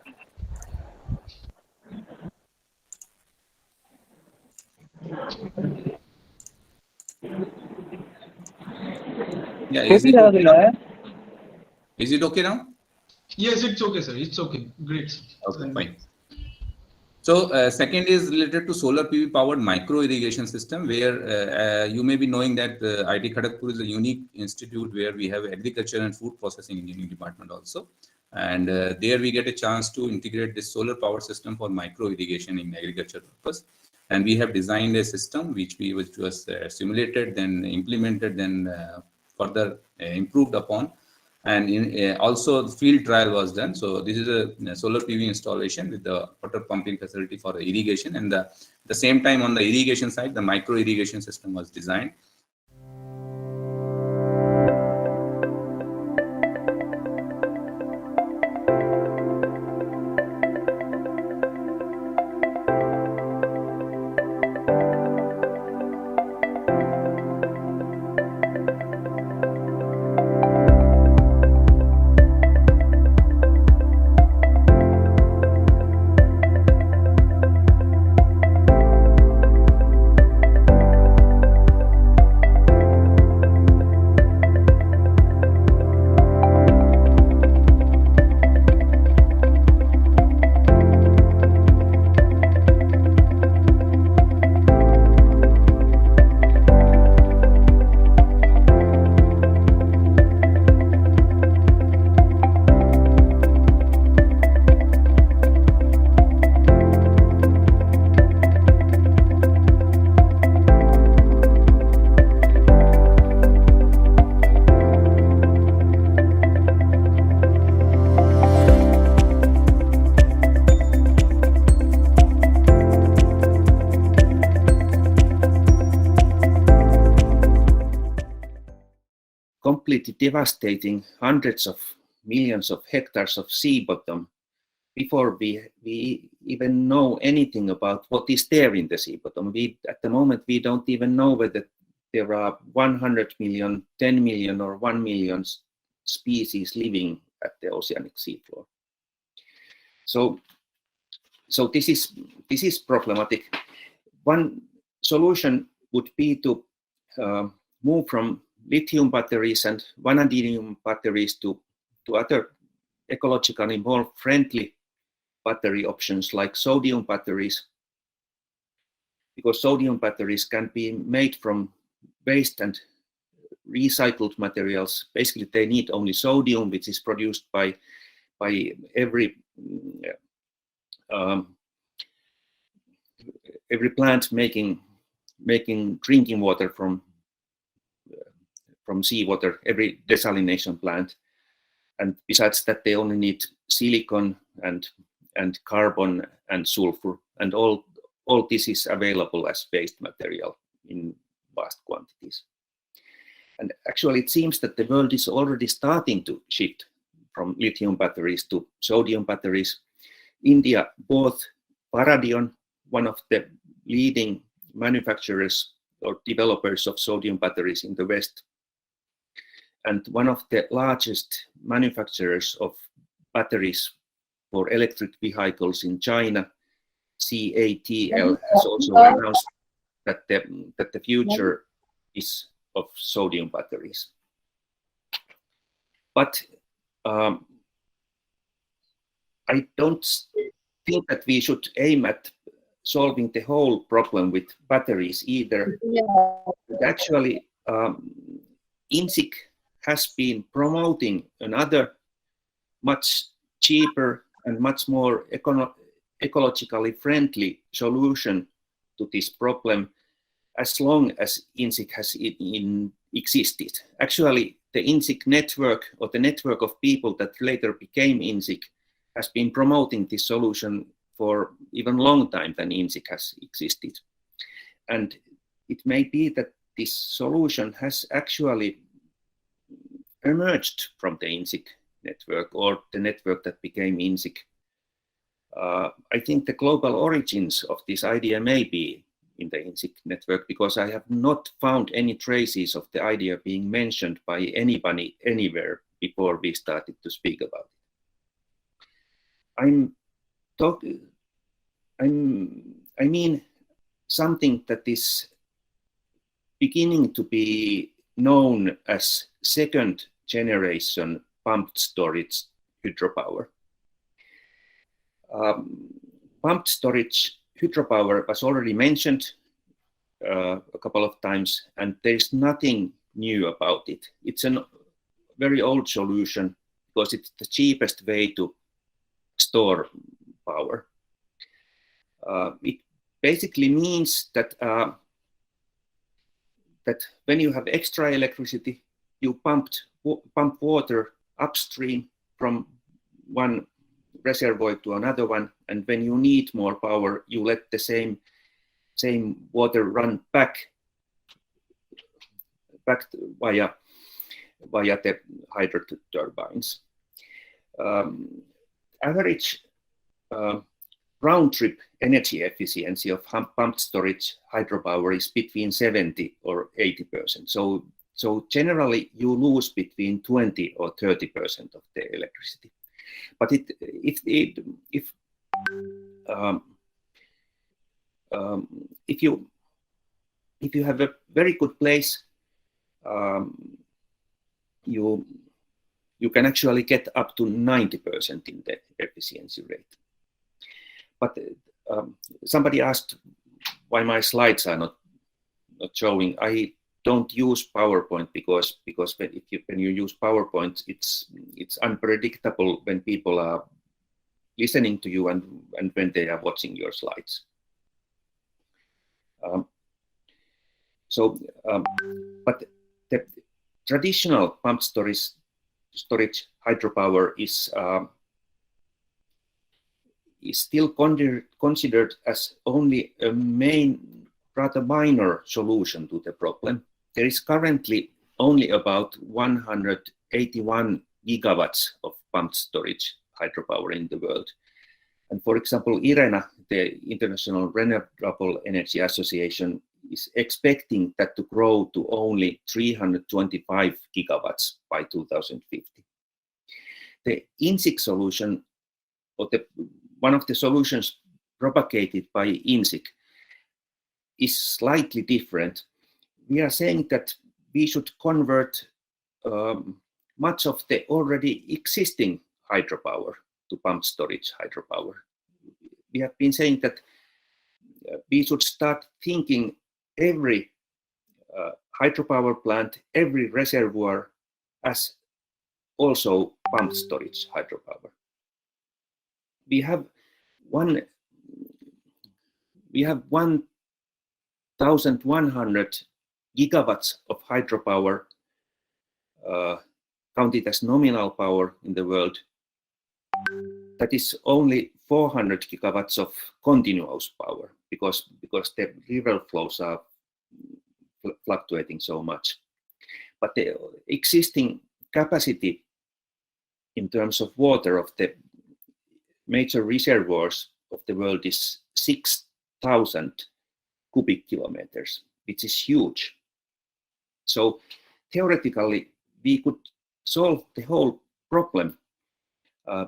Yeah, is it okay now? Is it okay now? Yes, it's okay, sir. It's okay. Great. Okay, fine. So second is related to solar PV powered micro irrigation system, where you may be knowing that IIT Kharagpur is a unique institute where we have agriculture and food processing engineering department also. And there we get a chance to integrate this solar power system for micro irrigation in agriculture purpose. And we have designed a system which was simulated, then implemented, then further improved upon. And also the field trial was done. So this is a solar PV installation with the water pumping facility for irrigation. And the same time on the irrigation side, the micro irrigation system was designed. Completely devastating hundreds of millions of hectares of sea bottom before we even know anything about what is there in the sea bottom. At the moment, we don't even know whether there are 100 million, 10 million, or 1 million species living at the oceanic seafloor. So this is problematic. one solution would be to move from lithium batteries and vanadium batteries to other ecologically more friendly battery options like sodium batteries, because sodium batteries can be made from waste and recycled materials. Basically, they need only sodium, which is produced by every plant making drinking water from seawater, every desalination plant. And besides that, they only need silicon and carbon and sulfur, and all this is available as waste material in vast quantities. And actually, it seems that the world is already starting to shift from lithium batteries to sodium batteries. India bought Paradion, one of the leading manufacturers or developers of sodium batteries in the West, and one of the largest manufacturers of batteries for electric vehicles in China, CATL, has also announced that the future is of sodium batteries. But I don't think that we should aim at solving the whole problem with batteries either. But actually, InSIC has been promoting another much cheaper and much more ecologically friendly solution to this problem as long as InSIC has existed. Actually, the InSIC network, or the network of people that later became InSIC, has been promoting this solution for even long time than InSIC has existed. And it may be that this solution has actually emerged from the InSIC network, or the network that became InSIC. I think the global origins of this idea may be in the InSIC network, because I have not found any traces of the idea being mentioned by anybody anywhere before we started to speak about it. I mean something that is beginning to be known as second generation pumped storage hydropower. Pumped storage hydropower was already mentioned a couple of times, and there's nothing new about it. It's a very old solution because it's the cheapest way to store power. It basically means that when you have extra electricity, you pump water upstream from one reservoir to another one, and when you need more power, you let the same water run back via the hydro turbines. Average round-trip energy efficiency of pumped storage hydropower is between 70 or 80%. So generally, you lose between 20 or 30% of the electricity. But if you have a very good place, you can actually get up to 90% in the efficiency rate. But somebody asked why my slides are not showing. I don't use PowerPoint because when you use PowerPoint, it's unpredictable when people are listening to you and when they are watching your slides. But the traditional pumped storage hydropower is still considered as only a rather minor solution to the problem. There is currently only about 181 gigawatts of pumped storage hydropower in the world. And for example, IRENA, the International Renewable Energy Association, is expecting that to grow to only 325 gigawatts by 2050. The InSIC solution, or one of the solutions propagated by InSIC, is slightly different. We are saying that we should convert much of the already existing hydropower to pumped storage hydropower. We have been saying that we should start thinking every hydropower plant, every reservoir as also pumped storage hydropower. We have 1,100 gigawatts of hydropower counted as nominal power in the world. That is only 400 gigawatts of continuous power because the river flows are fluctuating so much. But the existing capacity in terms of water of the major reservoirs of the world is 6,000 cubic kilometers, which is huge. So theoretically, we could solve the whole problem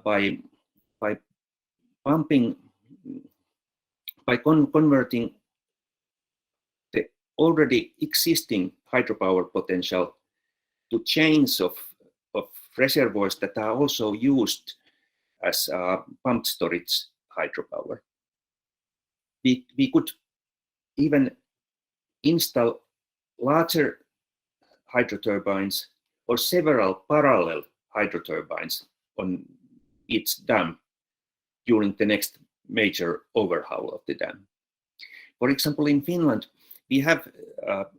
by converting the already existing hydropower potential to chains of reservoirs that are also used as pumped storage hydropower. We could even install larger hydroturbines or several parallel hydroturbines on each dam during the next major overhaul of the dam. For example, in Finland, we have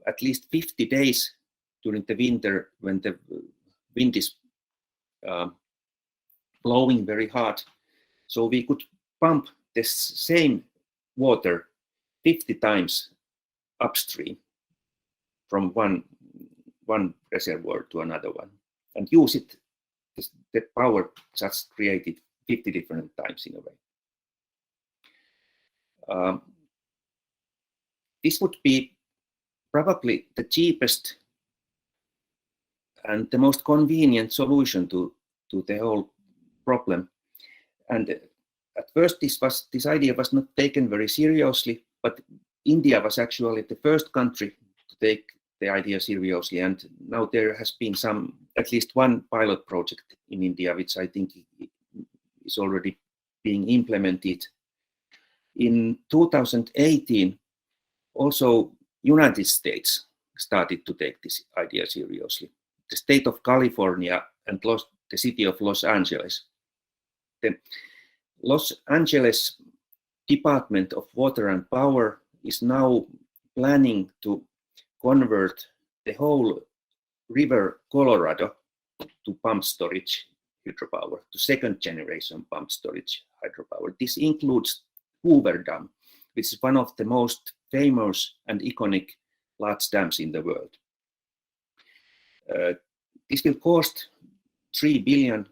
at least 50 days during the winter when the wind is blowing very hard. So we could pump the same water 50 times upstream from one reservoir to another one and use it. The power just created 50 different times in a way. This would be probably the cheapest and the most convenient solution to the whole problem. And at first this idea was not taken very seriously, but India was actually the first country to take the idea seriously, and now there has been at least one pilot project in India, which I think is already being implemented. In 2018, also United States started to take this idea seriously. The state of California and the city of Los Angeles. The Los Angeles Department of Water and Power is now planning to convert the whole river Colorado to pumped storage hydropower, to second generation pumped storage hydropower. This includes Hoover Dam, which is one of the most famous and iconic large dams in the world. This will cost $3 billion.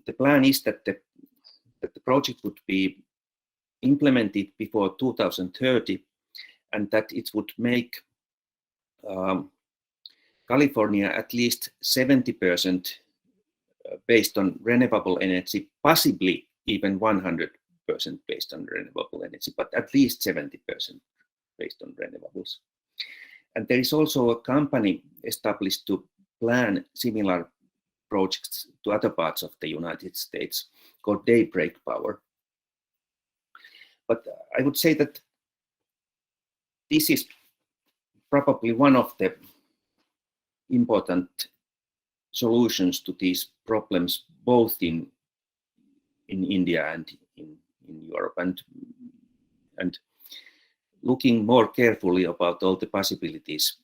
The plan is that the project would be implemented before 2030, and that it would make California at least 70% based on renewable energy, possibly even 100% based on renewable energy, but at least 70% based on renewables. And there is also a company established to plan similar projects to other parts of the United States called Daybreak Power. But I would say that this is probably one of the important solutions to these problems, both in India and in Europe, and looking more carefully about all the possibilities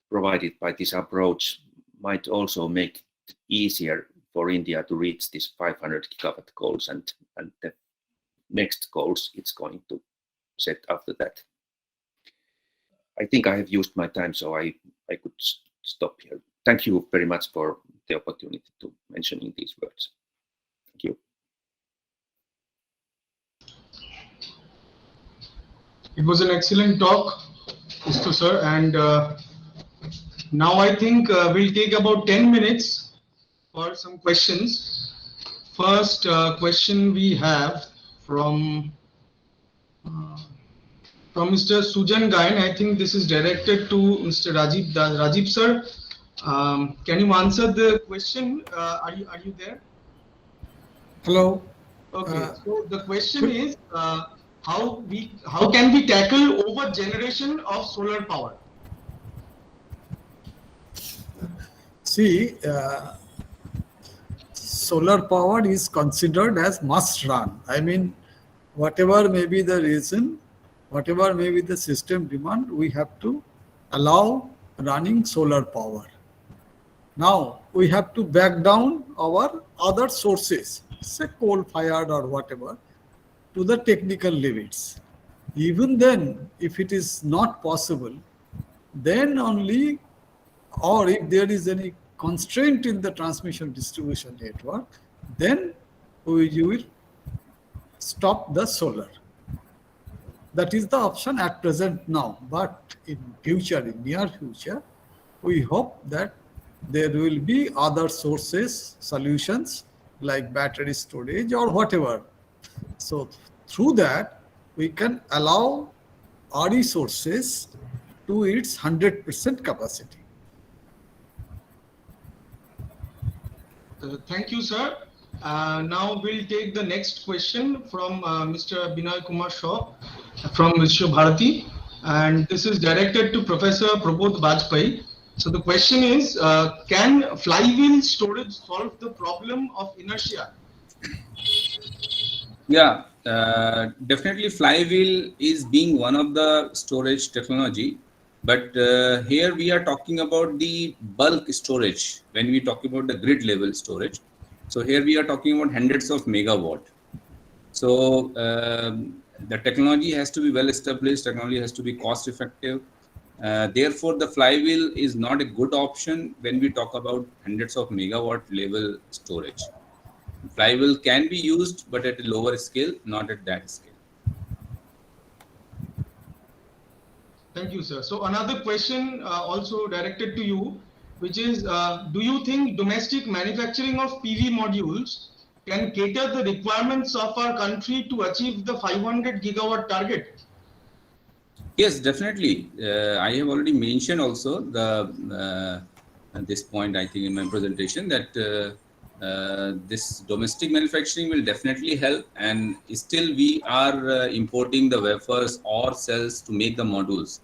provided by this approach might also make it easier for India to reach this 500 gigawatt goals and the next goals it's going to set after that. I think I have used my time, so I could stop here. Thank you very much for the opportunity to mentioning these words. Thank you. It was an excellent talk, Mr. Sir, and now I think we'll take about 10 minutes for some questions. First question we have from From Mr. Sujan Gayan, I think this is directed to Mr. Rajiv sir. Can you answer the question? Are you there? Hello. Okay. So the question is how can we tackle over generation of solar power? See, solar power is considered as must run. I mean, whatever may be the reason, whatever may be the system demand, we have to allow running solar power. Now, we have to back down our other sources, say coal-fired or whatever, to the technical limits. Even then, if it is not possible, then only, or if there is any constraint in the transmission distribution network, then we will stop the solar. That is the option at present now. But in future, in near future, we hope that there will be other sources, solutions like battery storage or whatever. So through that, we can allow RE sources to its 100% capacity. Thank you, sir. Now we'll take the next question from Mr. Binay Kumar Shaw from Vishwa Bharati, and this is directed to Professor Prabodh Bajpai. So the question is, can flywheel storage solve the problem of inertia? Yeah, definitely flywheel is being one of the storage technology, but here we are talking about the bulk storage when we talk about the grid level storage. So here we are talking about hundreds of megawatt. So the technology has to be well established, technology has to be cost effective. Therefore, the flywheel is not a good option when we talk about hundreds of megawatt level storage. Flywheel can be used, but at a lower scale, not at that scale. Thank you, sir. So another question also directed to you, which is, do you think domestic manufacturing of PV modules can cater the requirements of our country to achieve the 500 gigawatt target? Yes, definitely. I have already mentioned also the at this point, I think in my presentation, that this domestic manufacturing will definitely help, and still we are importing the wafers or cells to make the modules.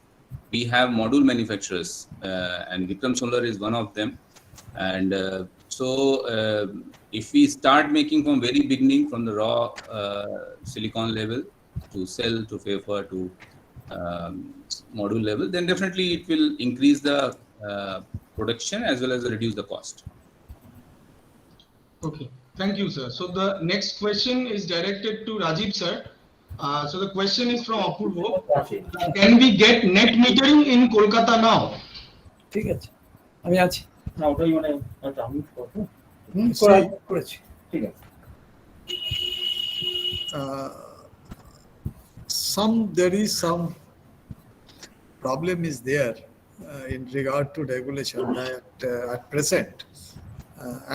We have module manufacturers, and Vikram Solar is one of them. And so if we start making from very beginning, from the raw silicon level to cell to wafer to module level, then definitely it will increase the production as well as reduce the cost. Okay, thank you, sir. So the next question is directed to Rajiv, sir. So the question is from Apurvo. Can we get net metering in Kolkata now? ঠিক আছে, আমি আছি। না ওটাই মানে একটা আমি করব করেছি। ঠিক আছে। There is some problem is there in regard to regulation that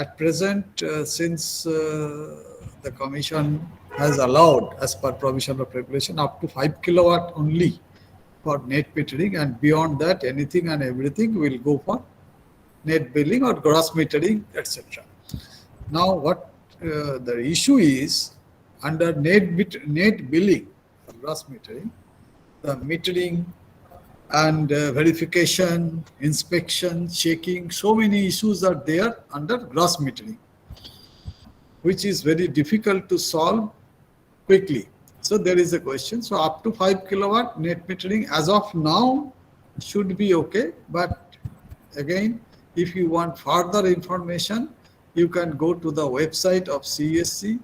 at present, since the Commission has allowed, as per provision of regulation, up to 5 kilowatt only for net metering, and beyond that, anything and everything will go for net billing or gross metering, etc. Now, what the issue is, under net billing, gross metering, the metering and verification, inspection, checking, so many issues are there under gross metering, which is very difficult to solve quickly. So there is a question. So up to 5 kilowatt net metering as of now should be okay. But again, if you want further information, you can go to the website of CESC.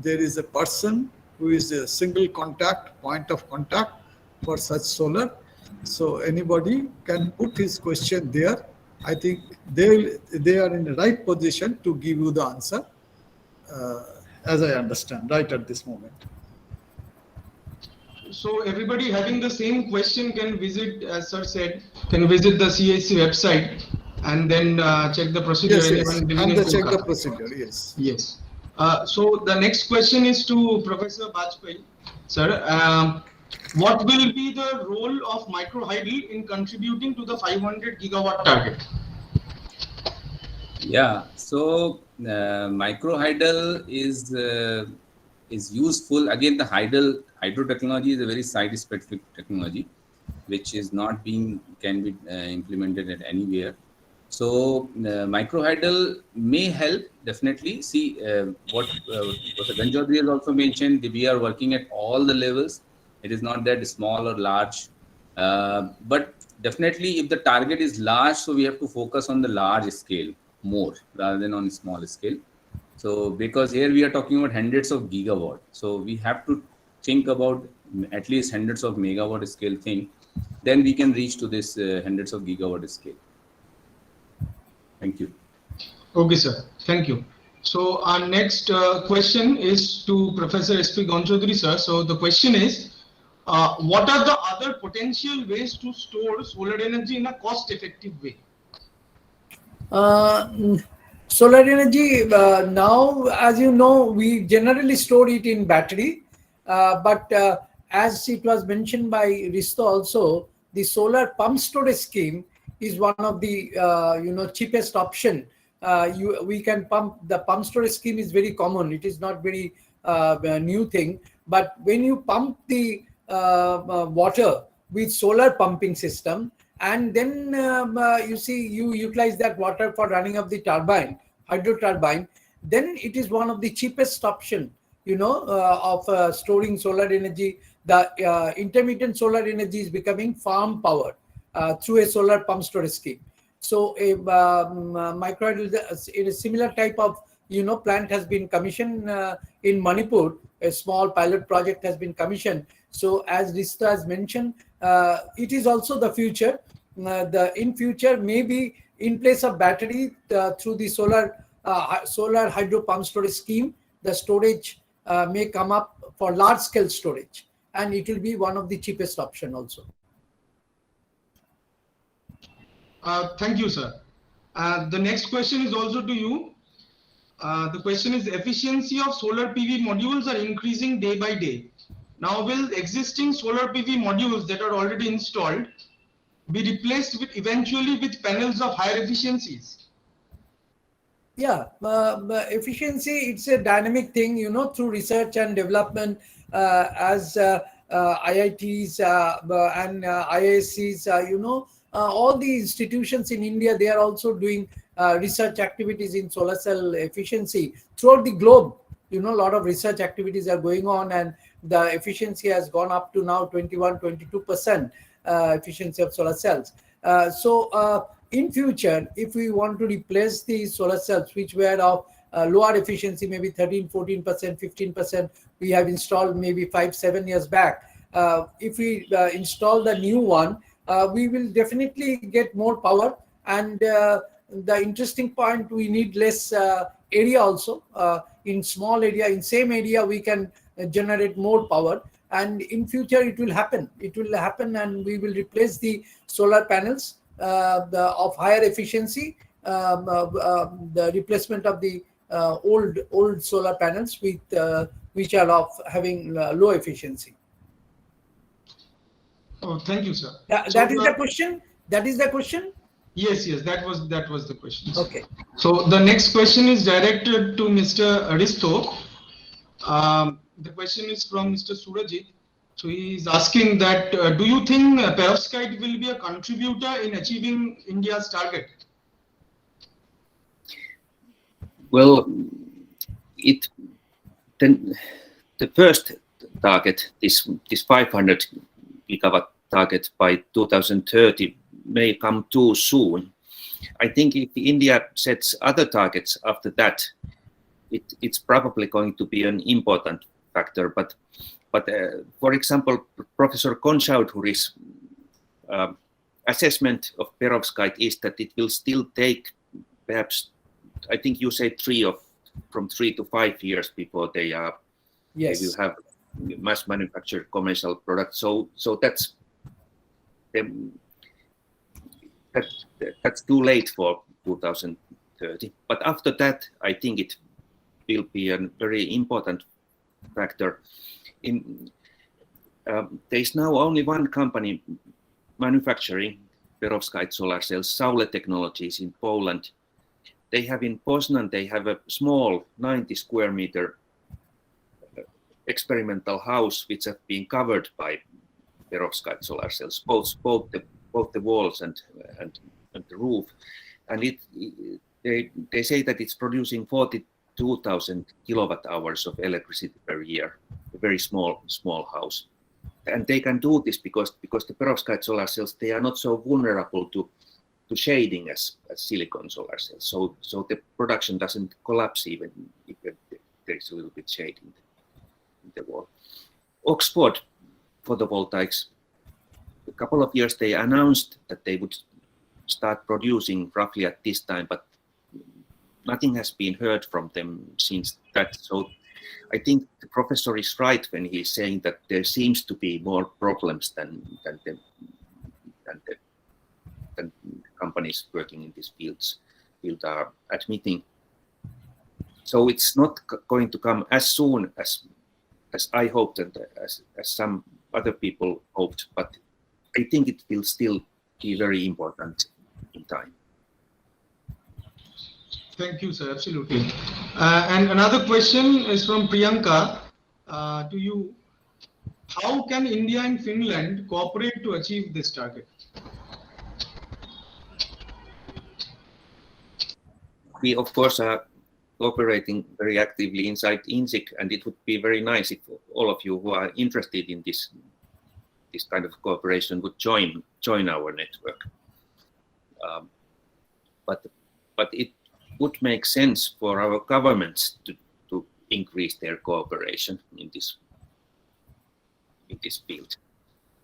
There is a person who is a single point of contact for such solar. So anybody can put his question there. I think they are in the right position to give you the answer, as I understand, right at this moment. So everybody having the same question can visit, as sir said, can visit the CESC website and then check the procedure. Yes, and check the procedure, yes. Yes. So the next question is to Professor Bajpai. Sir, what will be the role of microhydel in contributing to the 500 gigawatt target? Yeah, so microhydel is useful. Again, the hydro technology is a very site-specific technology, which is not being can be implemented at anywhere. So microhydel may help definitely. See what Professor Ganjodri has also mentioned. We are working at all the levels. It is not that small or large, but definitely if the target is large, so we have to focus on the large scale more rather than on small scale. So because here we are talking about hundreds of gigawatt, so we have to think about at least hundreds of megawatt scale thing. Then we can reach to this hundreds of gigawatt scale. Thank you. Okay, sir. Thank you. So our next question is to Professor S.P. Ganjodri, sir. So the question is, what are the other potential ways to store solar energy in a cost-effective way? Solar energy, now, as you know, we generally store it in battery, but as it was mentioned by Risto also, the solar pump storage scheme is one of the cheapest option. We can pump. The pump storage scheme is very common. It is not very new thing. But when you pump the water with solar pumping system, and then you utilize that water for running of the turbine, hydro turbine, then it is one of the cheapest option, of storing solar energy. The intermittent solar energy is becoming farm power through a solar pump storage scheme. So a microhydel in a similar type of plant has been commissioned in Manipur. A small pilot project has been commissioned. So as Rista has mentioned, it is also the future. In future, maybe in place of battery, through the solar hydro pump storage scheme, the storage may come up for large scale storage, and it will be one of the cheapest option also. Thank you, sir. The next question is also to you. The question is, efficiency of solar PV modules are increasing day by day. Now, will existing solar PV modules that are already installed be replaced eventually with panels of higher efficiencies? Yeah, efficiency, it's a dynamic thing, through research and development, as IITs and IISCs, all the institutions in India, they are also doing research activities in solar cell efficiency throughout the globe. A lot of research activities are going on, and the efficiency has gone up to now 21-22% efficiency of solar cells. So in future, if we want to replace the solar cells which were of lower efficiency, maybe 13, 14%, 15%, we have installed maybe 5-7 years back. If we install the new one, we will definitely get more power. And the interesting point, we need less area also. In small area, in same area, we can generate more power. And in future, it will happen. It will happen, and we will replace the solar panels of higher efficiency, the replacement of the old solar panels with which are of having low efficiency. Oh, thank you, sir. That is the question. That is the question. Yes, that was the question. Okay. So the next question is directed to Mr. Risto. The question is from Mr. Surajit. So he is asking that, do you think perovskite will be a contributor in achieving India's target? Well, the first target, this 500 gigawatt target by 2030 may come too soon. I think if India sets other targets after that, it's probably going to be an important factor. But for example, Professor Konchaudhuri's assessment of perovskite is that it will still take perhaps, I think you said from 3 to 5 years before they will have mass manufactured commercial products. So that's too late for 2030. But after that, I think it will be a very important factor. There is now only one company manufacturing perovskite solar cells, Saule Technologies in Poland. They have in Poznan, they have a small 90 square meter experimental house which have been covered by perovskite solar cells, both the walls and the roof, and they say that it's producing 42,000 kilowatt hours of electricity per year. A very small house, and they can do this because the perovskite solar cells, they are not so vulnerable to shading as silicon solar cells. So the production doesn't collapse even if there's a little bit shade in the wall. Oxford Photovoltaics, a couple of years they announced that they would start producing roughly at this time, but nothing has been heard from them since that. So I think the professor is right when he's saying that there seems to be more problems than the companies working in this field are admitting. So it's not going to come as soon as I hoped and as some other people hoped, but I think it will still be very important in time. Thank you, sir. Absolutely. And another question is from Priyanka to you. How can India and Finland cooperate to achieve this target? We, of course, are cooperating very actively inside InSIC, and it would be very nice if all of you who are interested in this kind of cooperation would join our network. But it would make sense for our governments to increase their cooperation in this field,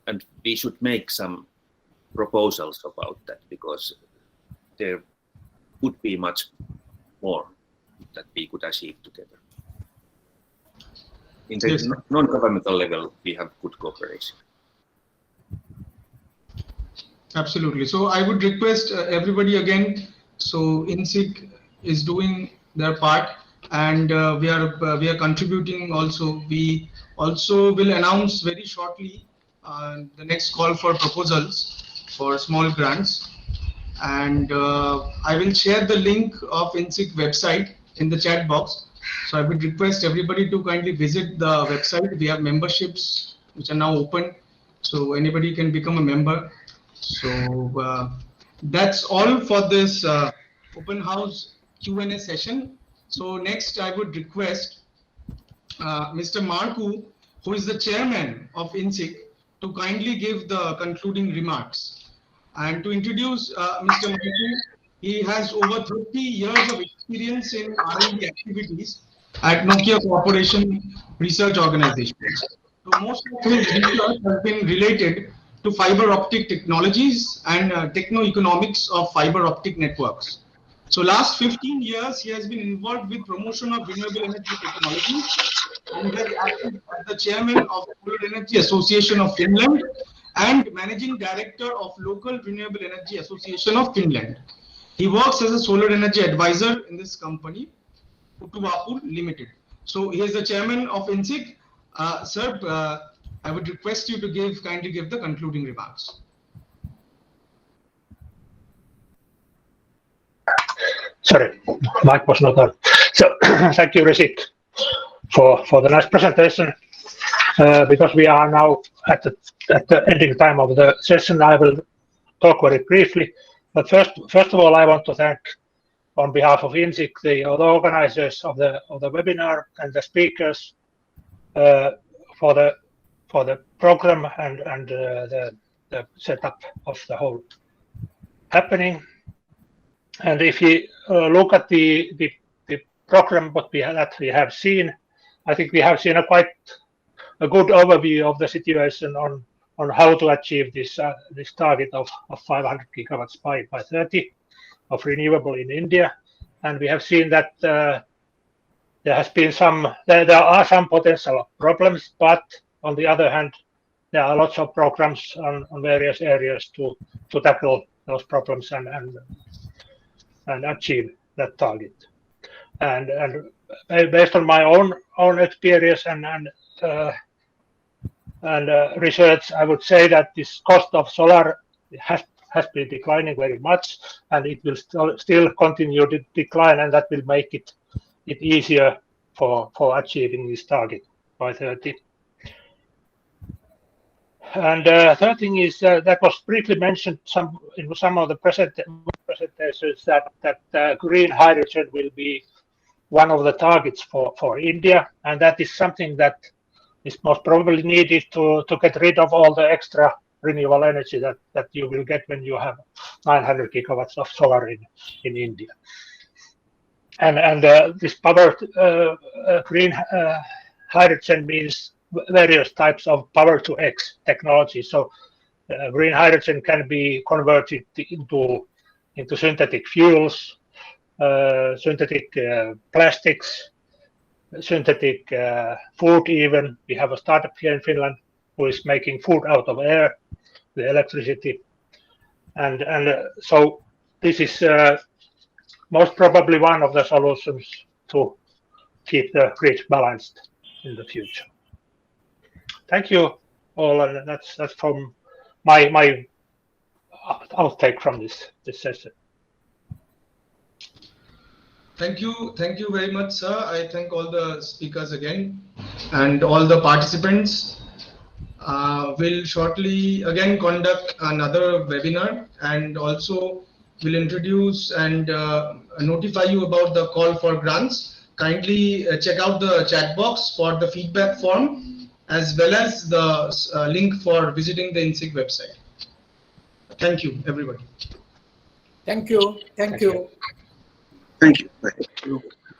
and we should make some proposals about that, because there would be much more that we could achieve together. In the non-governmental level, we have good cooperation. Absolutely. So I would request everybody again. So InSIC is doing their part, and we are contributing also. We also will announce very shortly the next call for proposals for small grants, and I will share the link of InSIC website in the chat box. So I would request everybody to kindly visit the website. We have memberships which are now open, so anybody can become a member. So that's all for this open house Q&A session. So next I would request Mr. Marku, who is the chairman of InSIC, to kindly give the concluding remarks. And to introduce Mr. Marku, he has over 30 years of experience in R&D activities at Nokia Corporation Research Organization. So most of his research has been related to fiber optic technologies and techno-economics of fiber optic networks. So last 15 years, he has been involved with promotion of renewable energy technologies, and has acted as the chairman of the Solar Energy Association of Finland and managing director of local Renewable Energy Association of Finland. He works as a solar energy advisor in this company, Utuvapur Limited. So he is the chairman of InSIC. Sir, I would request you to kindly give the concluding remarks. Sorry, mic was not on. So thank you, Rishi, for the nice presentation. Because we are now at the ending time of the session, I will talk very briefly. But first of all, I want to thank, on behalf of InSIC, the organizers of the webinar and the speakers for the program and the setup of the whole happening. And if you look at the program that we have seen, I think we have seen a quite a good overview of the situation on how to achieve this target of 500 gigawatts by 30 of renewable in India. And we have seen that there are some potential problems, but on the other hand, there are lots of programs on various areas to tackle those problems and achieve that target. And based on my own experience and and research, I would say that this cost of solar has been declining very much, and it will still continue to decline, and that will make it easier for achieving this target by 30. And third thing is that was briefly mentioned in some of the presentations that green hydrogen will be one of the targets for India, and that is something that is most probably needed to get rid of all the extra renewable energy that you will get when you have 900 gigawatts of solar in India. And this power green hydrogen means various types of power to X technology. So green hydrogen can be converted into synthetic fuels, synthetic plastics, synthetic food even. We have a startup here in Finland who is making food out of air, the electricity. And so this is most probably one of the solutions to keep the grid balanced in the future. Thank you all, and that's from my outtake from this session. Thank you very much, sir. I thank all the speakers again and all the participants. We'll shortly again conduct another webinar, and also will introduce and notify you about the call for grants. Kindly check out the chat box for the feedback form, as well as the link for visiting the InSIC website. Thank you, everybody. Thank you. Thank you. Thank you.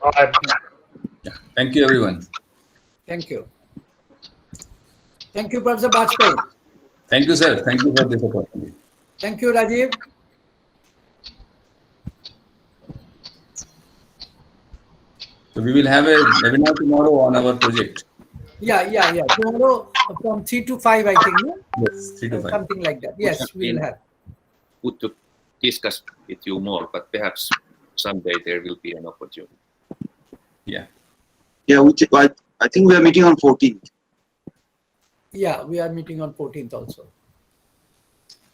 Bye. Bye. Yeah. Thank you, everyone. Thank you. Thank you, Professor Bajpai. Thank you, sir. Thank you for this opportunity. Thank you, Rajiv. So we will have a webinar tomorrow on our project. Yeah. Tomorrow from 3 to 5, I think. Yeah? Yes, 3 to 5. Something like that. Yes, we will have. Good to discuss with you more, but perhaps someday there will be an opportunity. Yeah. Yeah, I think we are meeting on 14th. Yeah, we are meeting on 14th also.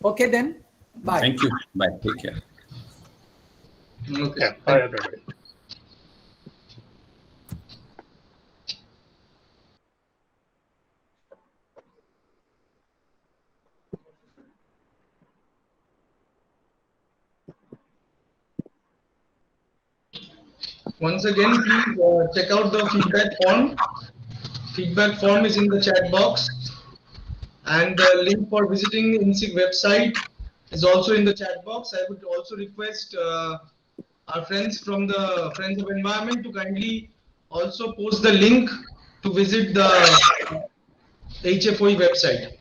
Okay then. Bye. Thank you. Bye. Take care. Okay. Yeah, bye everybody. Once again, please check out the feedback form. Feedback form is in the chat box, and the link for visiting InSIC website is also in the chat box. I would also request our friends from the Friends of Environment to kindly also post the link to visit the HFOE website.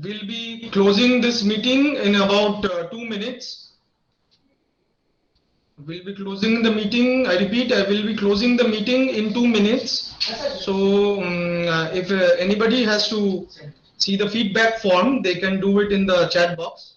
We'll be closing this meeting in about 2 minutes. We'll be closing the meeting. I repeat, I will be closing the meeting in 2 minutes. So if anybody has to see the feedback form, they can do it in the chat box.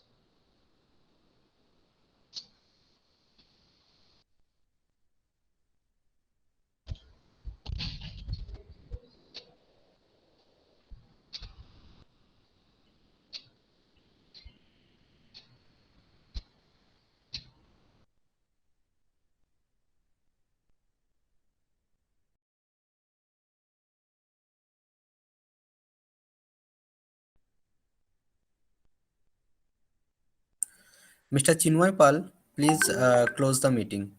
Mr. Chinmoy Pal, please close the meeting.